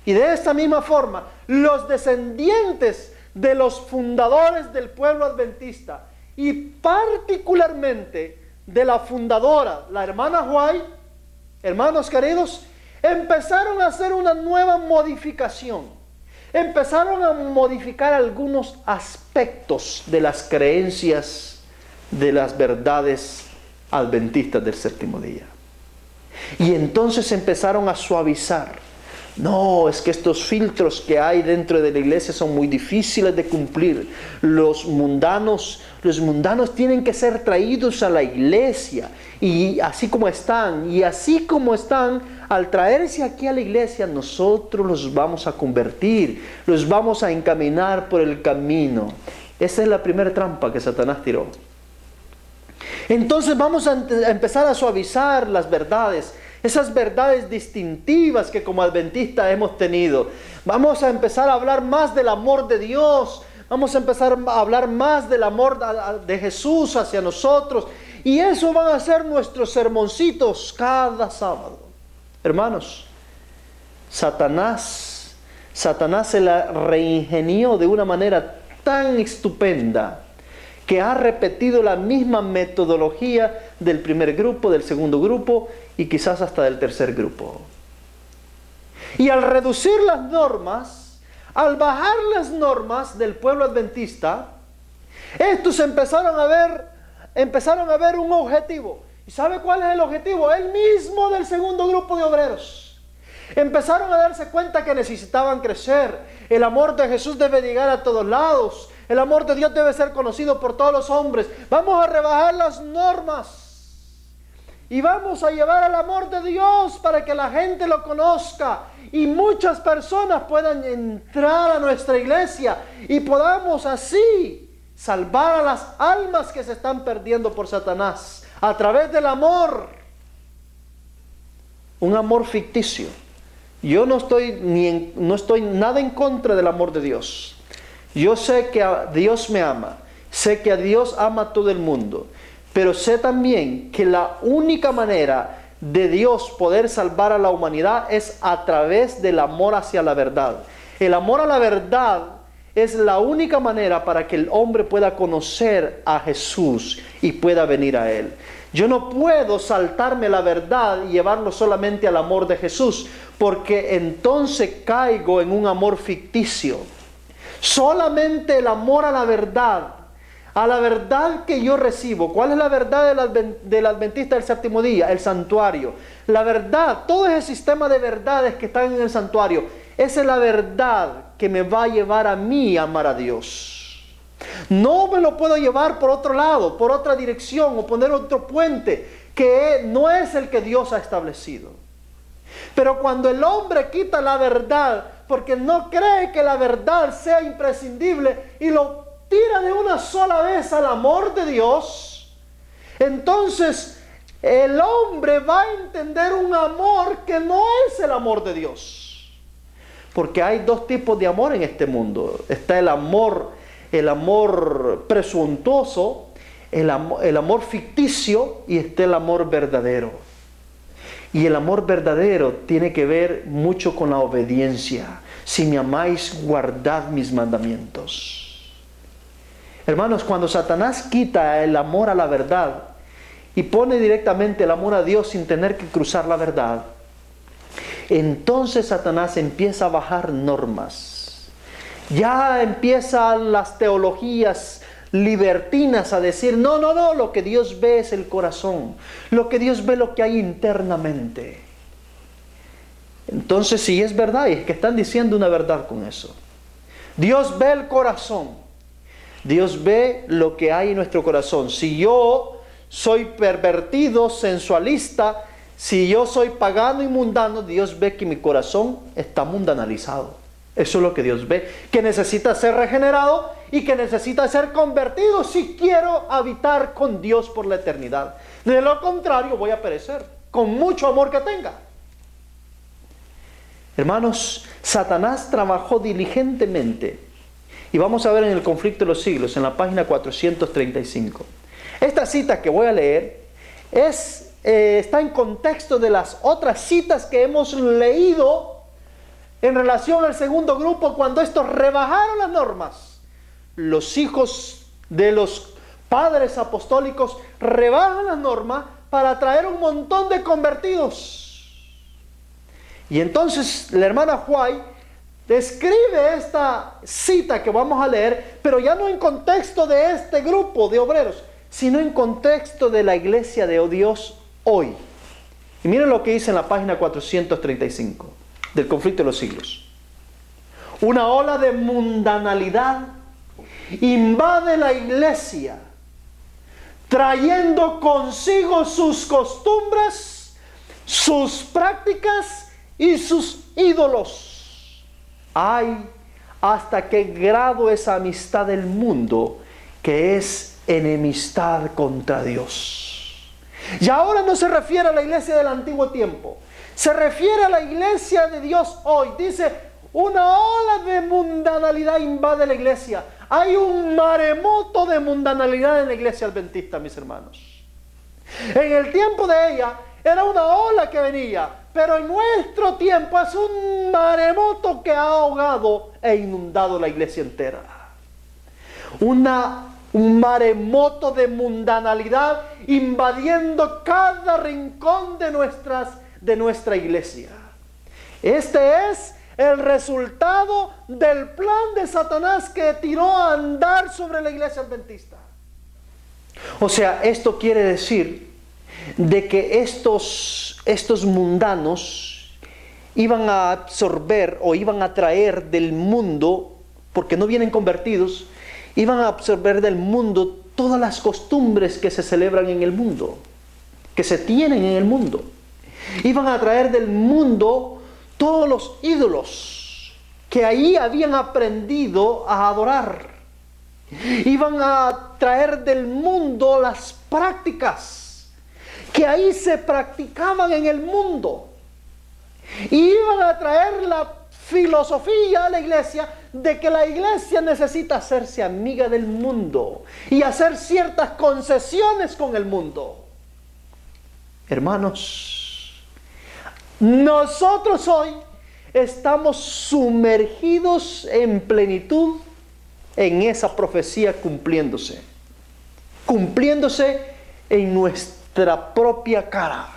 y de esta misma forma, los descendientes de los fundadores del pueblo adventista, y particularmente de la fundadora, la hermana White, hermanos queridos, empezaron a hacer una nueva modificación. Empezaron a modificar algunos aspectos de las creencias, de las verdades adventistas del séptimo día. Y entonces empezaron a suavizar. No, es que estos filtros que hay dentro de la iglesia son muy difíciles de cumplir. Los mundanos tienen que ser traídos a la iglesia. Y así como están, al traerse aquí a la iglesia, nosotros los vamos a convertir, los vamos a encaminar por el camino. Esa es la primera trampa que Satanás tiró. Entonces vamos a empezar a suavizar las verdades. Esas verdades distintivas que como adventistas hemos tenido. Vamos a empezar a hablar más del amor de Dios. Vamos a empezar a hablar más del amor de Jesús hacia nosotros. Y eso van a ser nuestros sermoncitos cada sábado. Hermanos, Satanás se la reingenió de una manera tan estupenda que ha repetido la misma metodología del primer grupo, del segundo grupo y quizás hasta del tercer grupo. Y al reducir las normas, al bajar las normas del pueblo adventista, estos empezaron a ver un objetivo. ¿Y sabe cuál es el objetivo? El mismo del segundo grupo de obreros. Empezaron a darse cuenta que necesitaban crecer. El amor de Jesús debe llegar a todos lados. El amor de Dios debe ser conocido por todos los hombres. Vamos a rebajar las normas. Y vamos a llevar el amor de Dios para que la gente lo conozca. Y muchas personas puedan entrar a nuestra iglesia. Y podamos así salvar a las almas que se están perdiendo por Satanás. A través del amor. Un amor ficticio. Yo no estoy nada en contra del amor de Dios. Yo sé que a Dios me ama. Sé que a Dios ama a todo el mundo. Pero sé también que la única manera de Dios poder salvar a la humanidad es a través del amor hacia la verdad. El amor a la verdad es la única manera para que el hombre pueda conocer a Jesús y pueda venir a Él. Yo no puedo saltarme la verdad y llevarlo solamente al amor de Jesús, porque entonces caigo en un amor ficticio. Solamente el amor a la verdad que yo recibo. ¿Cuál es la verdad del adventista del séptimo día? El santuario. La verdad, todo ese sistema de verdades que están en el santuario, esa es la verdad que me va a llevar a mí a amar a Dios. No me lo puedo llevar por otro lado, por otra dirección o poner otro puente que no es el que Dios ha establecido. Pero cuando el hombre quita la verdad porque no cree que la verdad sea imprescindible y lo tira de una sola vez al amor de Dios, entonces el hombre va a entender un amor que no es el amor de Dios. Porque hay dos tipos de amor en este mundo. Está el amor presuntuoso, el amor ficticio, y está el amor verdadero. Y el amor verdadero tiene que ver mucho con la obediencia. Si me amáis, guardad mis mandamientos. Hermanos, cuando Satanás quita el amor a la verdad y pone directamente el amor a Dios sin tener que cruzar la verdad, entonces Satanás empieza a bajar normas. Ya empiezan las teologías libertinas a decir, no, lo que Dios ve es el corazón. Lo que Dios ve es lo que hay internamente. Entonces, si es verdad, es que están diciendo una verdad con eso. Dios ve el corazón. Dios ve lo que hay en nuestro corazón. Si yo soy pervertido, sensualista, si yo soy pagano y mundano, Dios ve que mi corazón está mundanalizado. Eso es lo que Dios ve, que necesita ser regenerado y que necesita ser convertido si quiero habitar con Dios por la eternidad. De lo contrario, voy a perecer, con mucho amor que tenga. Hermanos, Satanás trabajó diligentemente. Y vamos a ver en el conflicto de los siglos, en la página 435. Esta cita que voy a leer está en contexto de las otras citas que hemos leído en relación al segundo grupo, cuando estos rebajaron las normas. Los hijos de los padres apostólicos rebajan las normas para atraer un montón de convertidos. Y entonces la hermana White describe esta cita que vamos a leer, pero ya no en contexto de este grupo de obreros, sino en contexto de la iglesia de Dios hoy. Y miren lo que dice en la página 435 del conflicto de los siglos. Una ola de mundanalidad invade la iglesia, trayendo consigo sus costumbres, sus prácticas y sus ídolos. Ay, hasta qué grado esa amistad del mundo, que es enemistad contra Dios. Y ahora no se refiere a la iglesia del antiguo tiempo, se refiere a la iglesia de Dios hoy. Dice, una ola de mundanalidad invade la iglesia. Hay un maremoto de mundanalidad en la iglesia adventista, mis hermanos. En el tiempo de ella era una ola que venía, pero en nuestro tiempo es un maremoto que ha ahogado e inundado la iglesia entera. Un maremoto de mundanalidad invadiendo cada rincón de nuestra iglesia. Este es el resultado del plan de Satanás que tiró a andar sobre la iglesia adventista. O sea, esto quiere decir de que estos mundanos iban a absorber o iban a traer del mundo, porque no vienen convertidos, iban a absorber del mundo todas las costumbres que se celebran en el mundo, que se tienen en el mundo. Iban a traer del mundo todos los ídolos que ahí habían aprendido a adorar. Iban a traer del mundo las prácticas que ahí se practicaban en el mundo. Y iban a traer la filosofía a la iglesia de que la iglesia necesita hacerse amiga del mundo y hacer ciertas concesiones con el mundo. Hermanos, nosotros hoy estamos sumergidos en plenitud en esa profecía cumpliéndose en nuestra propia cara.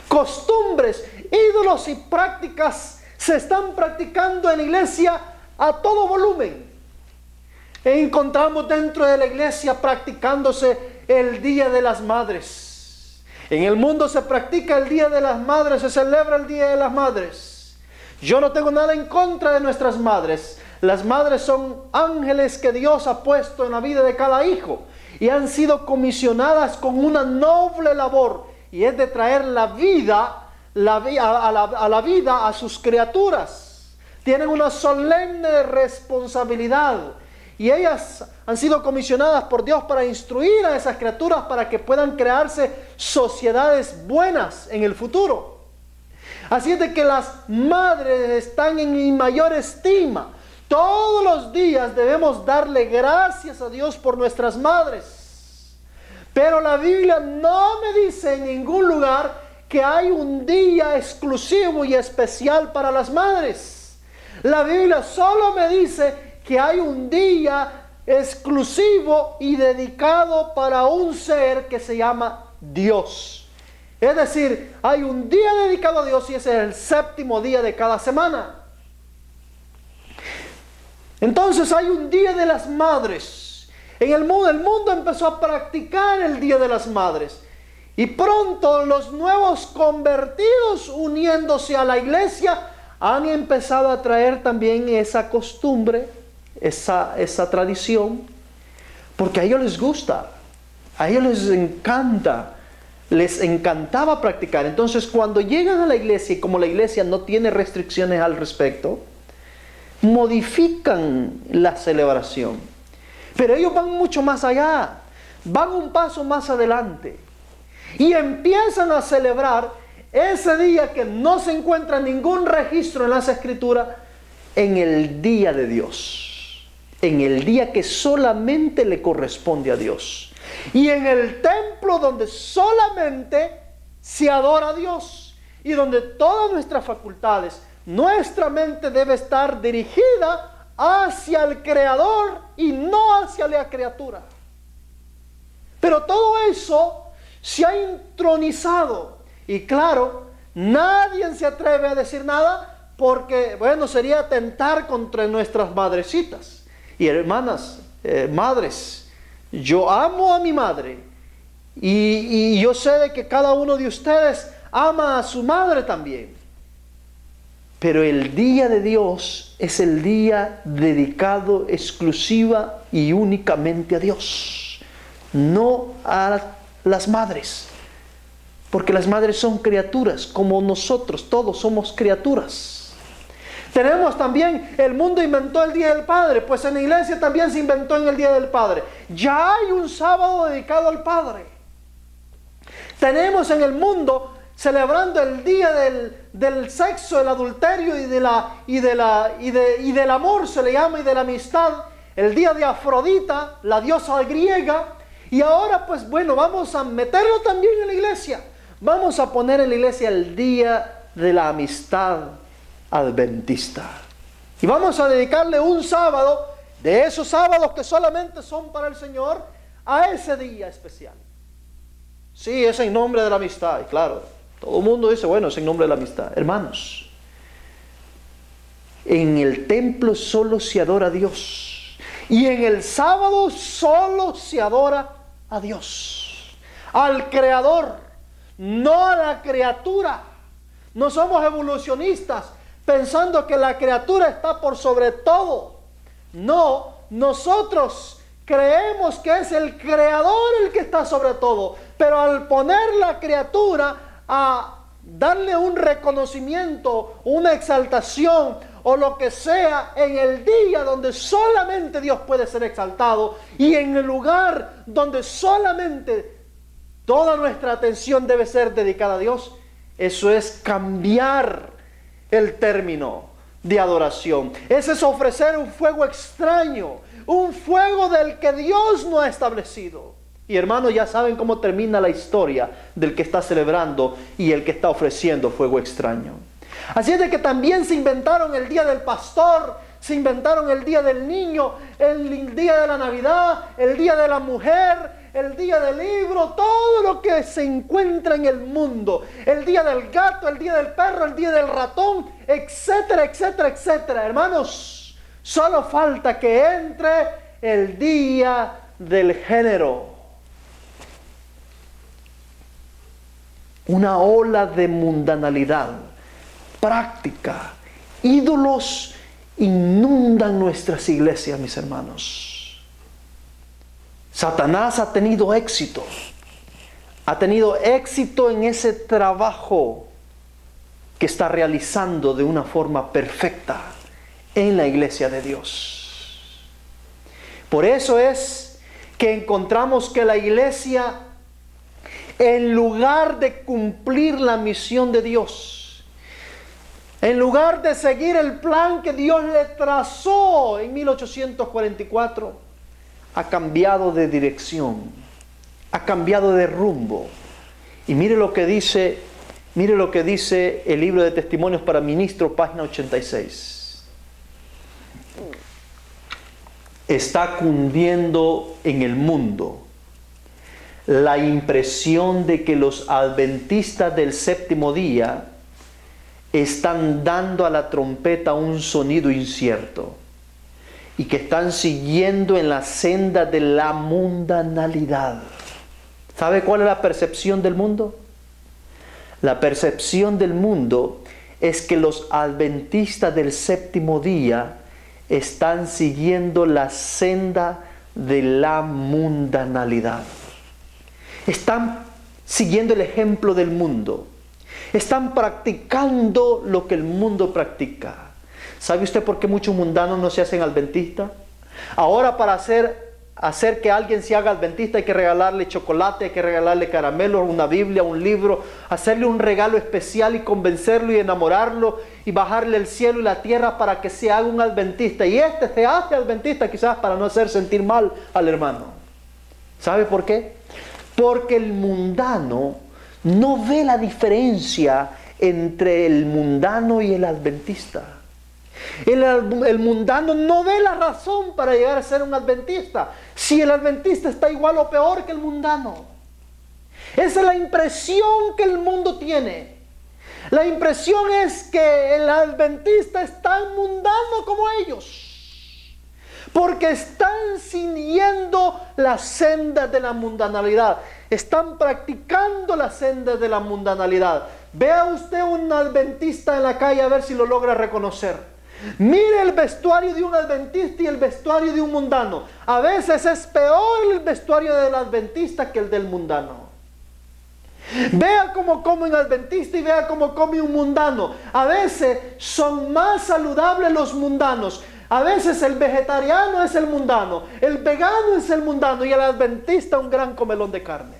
Costumbres, ídolos y prácticas se están practicando en la iglesia a todo volumen. Encontramos dentro de la iglesia practicándose el Día de las Madres. En el mundo se practica el Día de las Madres, se celebra el Día de las Madres. Yo no tengo nada en contra de nuestras madres. Las madres son ángeles que Dios ha puesto en la vida de cada hijo y han sido comisionadas con una noble labor, y es de traer la vida a la vida a sus criaturas. Tienen una solemne responsabilidad y ellas han sido comisionadas por Dios para instruir a esas criaturas para que puedan crearse sociedades buenas en el futuro. Así es de que las madres están en mi mayor estima. Todos los días debemos darle gracias a Dios por nuestras madres. Pero la Biblia no me dice en ningún lugar que hay un día exclusivo y especial para las madres. La Biblia solo me dice que hay un día exclusivo y dedicado para un ser que se llama Dios. Es decir, hay un día dedicado a Dios y ese es el séptimo día de cada semana. Entonces hay un día de las madres. En el mundo empezó a practicar el día de las madres. Y pronto los nuevos convertidos uniéndose a la iglesia han empezado a traer también esa costumbre, esa tradición, porque a ellos les gusta, a ellos les encanta, les encantaba practicar. Entonces cuando llegan a la iglesia y como la iglesia no tiene restricciones al respecto, modifican la celebración. Pero ellos van mucho más allá, van un paso más adelante y empiezan a celebrar ese día que no se encuentra ningún registro en las Escrituras, en el día de Dios, en el día que solamente le corresponde a Dios, y en el templo donde solamente se adora a Dios y donde todas nuestras facultades, nuestra mente debe estar dirigida hacia el Creador y no hacia la criatura. Pero todo eso se ha intronizado y claro, nadie se atreve a decir nada porque, bueno, sería atentar contra nuestras madrecitas. Y hermanas, madres, yo amo a mi madre y yo sé de que cada uno de ustedes ama a su madre también. Pero el día de Dios es el día dedicado exclusiva y únicamente a Dios, no a las madres. Porque las madres son criaturas, como nosotros, todos somos criaturas. Tenemos también, el mundo inventó el Día del Padre, pues en la iglesia también se inventó en el Día del Padre. Ya hay un sábado dedicado al Padre. Tenemos en el mundo celebrando el día del sexo, el adulterio y del amor, se le llama, y de la amistad, el día de Afrodita, la diosa griega. Y ahora pues bueno, vamos a meterlo también en la iglesia. Vamos a poner en la iglesia el día de la amistad adventista. Y vamos a dedicarle un sábado, de esos sábados que solamente son para el Señor, a ese día especial. Sí, es en nombre de la amistad, y claro, todo el mundo dice, bueno, es en nombre de la amistad. Hermanos, en el templo solo se adora a Dios. Y en el sábado solo se adora a Dios, al Creador, no a la criatura. No somos evolucionistas pensando que la criatura está por sobre todo. No, nosotros creemos que es el Creador el que está sobre todo. Pero al poner la criatura a darle un reconocimiento, una exaltación o lo que sea en el día donde solamente Dios puede ser exaltado y en el lugar donde solamente toda nuestra atención debe ser dedicada a Dios, eso es cambiar el término de adoración. Ese es ofrecer un fuego extraño, un fuego del que Dios no ha establecido. Y hermanos, ya saben cómo termina la historia del que está celebrando y el que está ofreciendo fuego extraño. Así es de que también se inventaron el día del pastor, se inventaron el día del niño, el día de la Navidad, el día de la mujer, el día del libro, todo lo que se encuentra en el mundo, el día del gato, el día del perro, el día del ratón, etcétera, etcétera, etcétera. Hermanos, solo falta que entre el día del género. Una ola de mundanalidad, práctica, ídolos inundan nuestras iglesias, mis hermanos. Satanás ha tenido éxito en ese trabajo que está realizando de una forma perfecta en la iglesia de Dios. Por eso es que encontramos que la iglesia, en lugar de cumplir la misión de Dios, en lugar de seguir el plan que Dios le trazó en 1844, ha cambiado de dirección, ha cambiado de rumbo. Y mire lo que dice el libro de Testimonios para Ministros, página 86. Está cundiendo en el mundo la impresión de que los adventistas del séptimo día están dando a la trompeta un sonido incierto y que están siguiendo en la senda de la mundanalidad. ¿Sabe cuál es la percepción del mundo? La percepción del mundo es que los adventistas del séptimo día están siguiendo la senda de la mundanalidad. Están siguiendo el ejemplo del mundo. Están practicando lo que el mundo practica. ¿Sabe usted por qué muchos mundanos no se hacen adventistas? Ahora, para hacer que alguien se haga adventista hay que regalarle chocolate, hay que regalarle caramelos, una Biblia, un libro, hacerle un regalo especial y convencerlo y enamorarlo y bajarle el cielo y la tierra para que se haga un adventista. Y se hace adventista quizás para no hacer sentir mal al hermano. ¿Sabe por qué? Porque el mundano no ve la diferencia entre el mundano y el adventista. El mundano no ve la razón para llegar a ser un adventista, si el adventista está igual o peor que el mundano. Esa es la impresión que el mundo tiene. La impresión es que el adventista es tan mundano como ellos, porque están siguiendo la senda de la mundanalidad. Están practicando la senda de la mundanalidad. Vea usted un adventista en la calle a ver si lo logra reconocer. Mire el vestuario de un adventista y el vestuario de un mundano. A veces es peor el vestuario del adventista que el del mundano. Vea cómo come un adventista y vea cómo come un mundano. A veces son más saludables los mundanos. A veces el vegetariano es el mundano, el vegano es el mundano y el adventista un gran comelón de carne.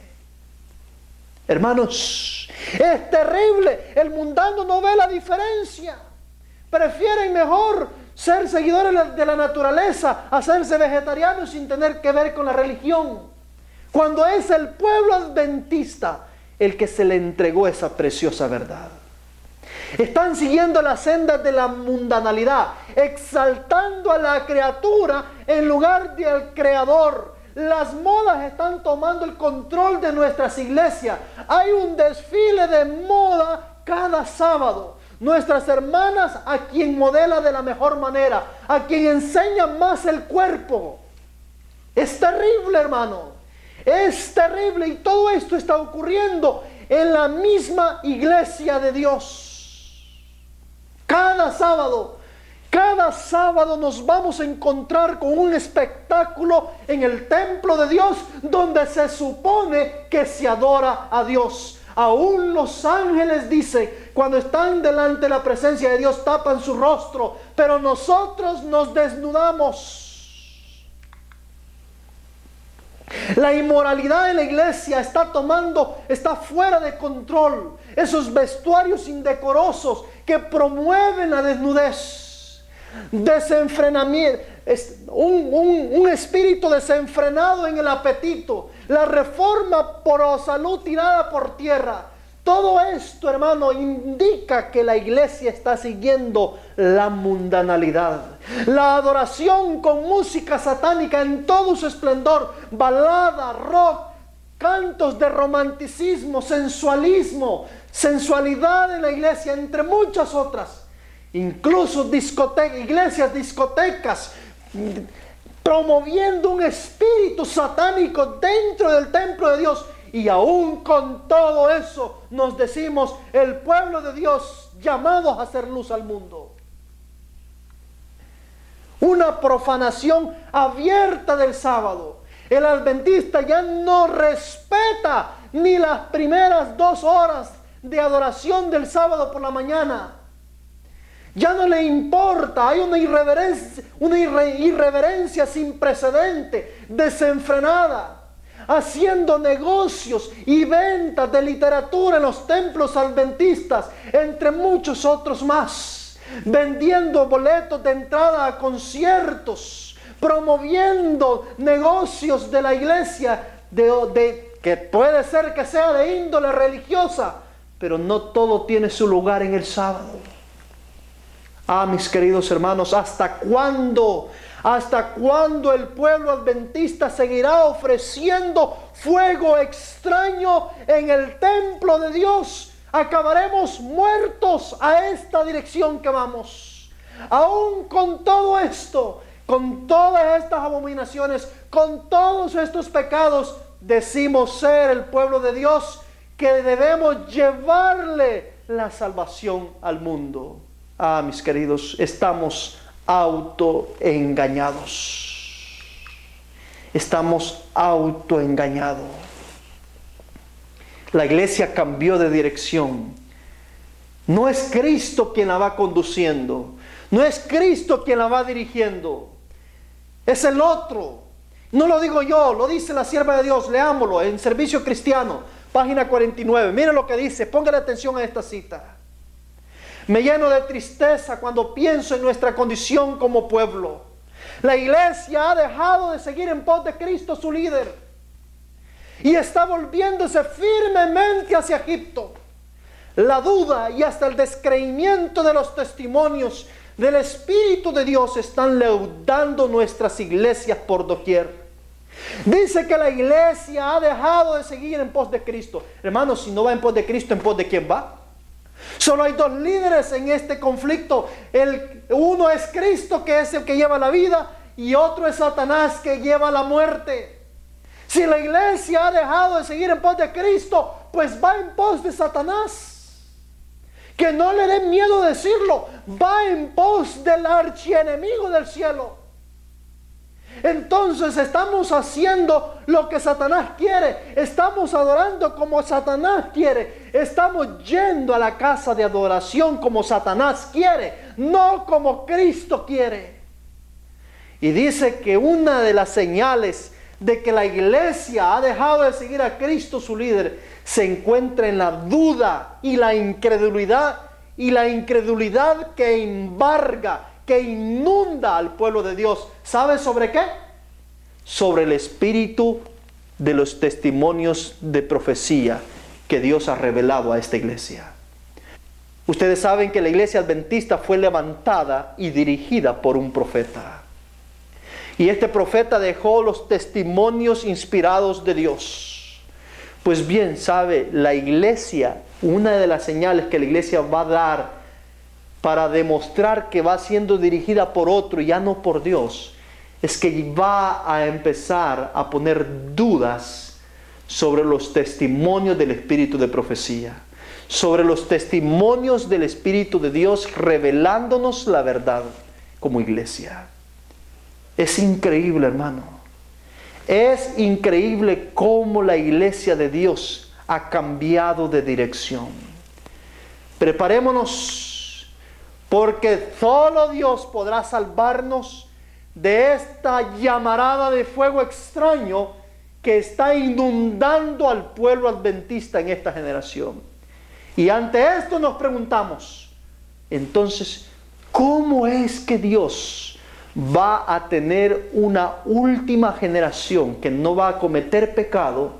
Hermanos, es terrible. El mundano no ve la diferencia. Prefieren mejor ser seguidores de la naturaleza, hacerse vegetarianos sin tener que ver con la religión. Cuando es el pueblo adventista el que se le entregó esa preciosa verdad. Están siguiendo la senda de la mundanalidad, exaltando a la criatura en lugar del Creador. Las modas están tomando el control de nuestras iglesias. Hay un desfile de moda cada sábado. Nuestras hermanas, a quien modela de la mejor manera, a quien enseña más el cuerpo. Es terrible, hermano. Es terrible, y todo esto está ocurriendo en la misma iglesia de Dios. Cada sábado nos vamos a encontrar con un espectáculo en el templo de Dios donde se supone que se adora a Dios. Aún los ángeles, dice, cuando están delante de la presencia de Dios, tapan su rostro, pero nosotros nos desnudamos. La inmoralidad en la iglesia está fuera de control. Esos vestuarios indecorosos que promueven la desnudez, desenfrenamiento, un espíritu desenfrenado en el apetito, la reforma por salud tirada por tierra. Todo esto, hermano, indica que la iglesia está siguiendo la mundanalidad. La adoración con música satánica en todo su esplendor, balada, rock, cantos de romanticismo, sensualidad en la iglesia, entre muchas otras. Incluso iglesias discotecas, promoviendo un espíritu satánico dentro del templo de Dios. Y aún con todo eso nos decimos el pueblo de Dios llamados a hacer luz al mundo. Una profanación abierta del sábado. El adventista ya no respeta ni las primeras 2 horas de adoración del sábado por la mañana. Ya no le importa, hay una irreverencia sin precedente, desenfrenada, haciendo negocios y ventas de literatura en los templos adventistas, entre muchos otros más, vendiendo boletos de entrada a conciertos, promoviendo negocios de la iglesia, que puede ser que sea de índole religiosa, pero no todo tiene su lugar en el sábado. Ah, mis queridos hermanos, ¿hasta cuándo? ¿Hasta cuándo el pueblo adventista seguirá ofreciendo fuego extraño en el templo de Dios? Acabaremos muertos a esta dirección que vamos. Aún con todo esto, con todas estas abominaciones, con todos estos pecados, decimos ser el pueblo de Dios, que debemos llevarle la salvación al mundo. Ah, mis queridos, estamos autoengañados. Estamos autoengañados. La iglesia cambió de dirección. No es Cristo quien la va conduciendo. No es Cristo quien la va dirigiendo. Es el otro. No lo digo yo, lo dice la sierva de Dios. Leámoslo en Servicio Cristiano, página 49. Miren lo que dice, póngale atención a esta cita. Me lleno de tristeza cuando pienso en nuestra condición como pueblo. La iglesia ha dejado de seguir en pos de Cristo su líder y está volviéndose firmemente hacia Egipto. La duda y hasta el descreimiento de los testimonios del Espíritu de Dios están leudando nuestras iglesias por doquier. Dice que la iglesia ha dejado de seguir en pos de Cristo. Hermanos, si no va en pos de Cristo, ¿en pos de quién va? Solo hay dos líderes en este conflicto. Uno es Cristo, que es el que lleva la vida, y otro es Satanás, que lleva la muerte. Si la iglesia ha dejado de seguir en pos de Cristo, pues va en pos de Satanás. Que no le dé miedo decirlo, va en pos del archienemigo del cielo. Entonces estamos haciendo lo que Satanás quiere, estamos adorando como Satanás quiere, estamos yendo a la casa de adoración como Satanás quiere, no como Cristo quiere. Y dice que una de las señales de que la iglesia ha dejado de seguir a Cristo su líder se encuentra en la duda y la incredulidad que embarga, que inunda al pueblo de Dios. ¿Sabe sobre qué? Sobre el espíritu de los testimonios de profecía que Dios ha revelado a esta iglesia. Ustedes saben que la iglesia adventista fue levantada y dirigida por un profeta. Y este profeta dejó los testimonios inspirados de Dios. Pues bien, sabe, la iglesia, una de las señales que la iglesia va a dar para demostrar que va siendo dirigida por otro y ya no por Dios, es que va a empezar a poner dudas sobre los testimonios del espíritu de profecía, sobre los testimonios del Espíritu de Dios revelándonos la verdad como iglesia. Es increíble, hermano. Es increíble cómo la iglesia de Dios ha cambiado de dirección. Preparémonos, porque solo Dios podrá salvarnos de esta llamarada de fuego extraño que está inundando al pueblo adventista en esta generación. Y ante esto nos preguntamos, entonces, ¿cómo es que Dios va a tener una última generación que no va a cometer pecado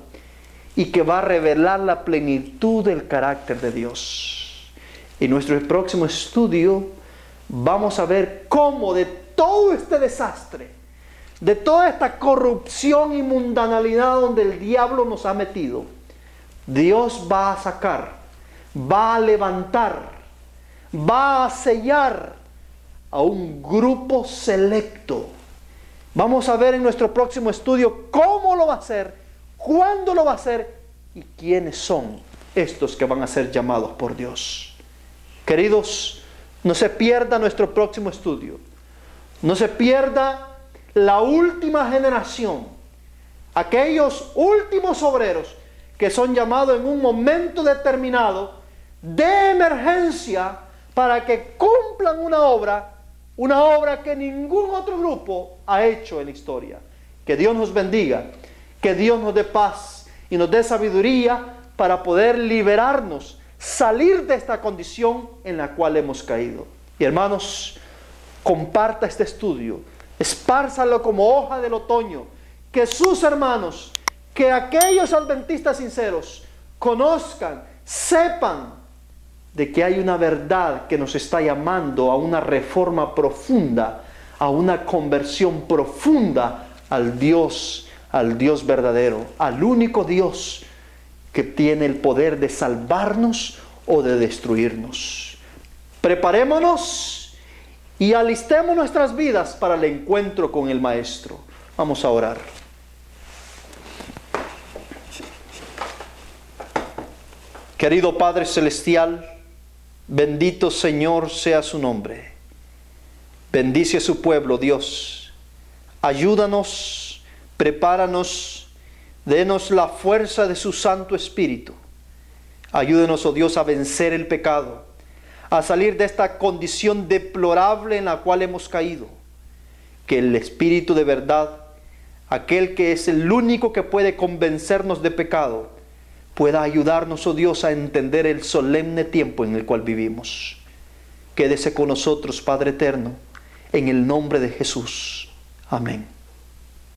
y que va a revelar la plenitud del carácter de Dios? En nuestro próximo estudio vamos a ver cómo de todo este desastre, de toda esta corrupción y mundanalidad donde el diablo nos ha metido, Dios va a sacar, va a levantar, va a sellar a un grupo selecto. Vamos a ver en nuestro próximo estudio cómo lo va a hacer, cuándo lo va a hacer y quiénes son estos que van a ser llamados por Dios. Queridos, no se pierda nuestro próximo estudio. No se pierda la última generación, aquellos últimos obreros que son llamados en un momento determinado de emergencia para que cumplan una obra que ningún otro grupo ha hecho en la historia. Que Dios nos bendiga, que Dios nos dé paz y nos dé sabiduría para poder liberarnos, salir de esta condición en la cual hemos caído. Y hermanos, comparta este estudio, espárzalo como hoja del otoño, que sus hermanos, que aquellos adventistas sinceros conozcan, sepan de que hay una verdad que nos está llamando a una reforma profunda, a una conversión profunda al Dios verdadero, al único Dios que tiene el poder de salvarnos o de destruirnos. Preparémonos y alistemos nuestras vidas para el encuentro con el Maestro. Vamos a orar. Querido Padre Celestial, bendito Señor sea su nombre. Bendice a su pueblo, Dios. Ayúdanos, prepáranos, denos la fuerza de su Santo Espíritu. Ayúdenos, oh Dios, a vencer el pecado, a salir de esta condición deplorable en la cual hemos caído. Que el Espíritu de verdad, aquel que es el único que puede convencernos de pecado, pueda ayudarnos, oh Dios, a entender el solemne tiempo en el cual vivimos. Quédese con nosotros, Padre eterno, en el nombre de Jesús. Amén.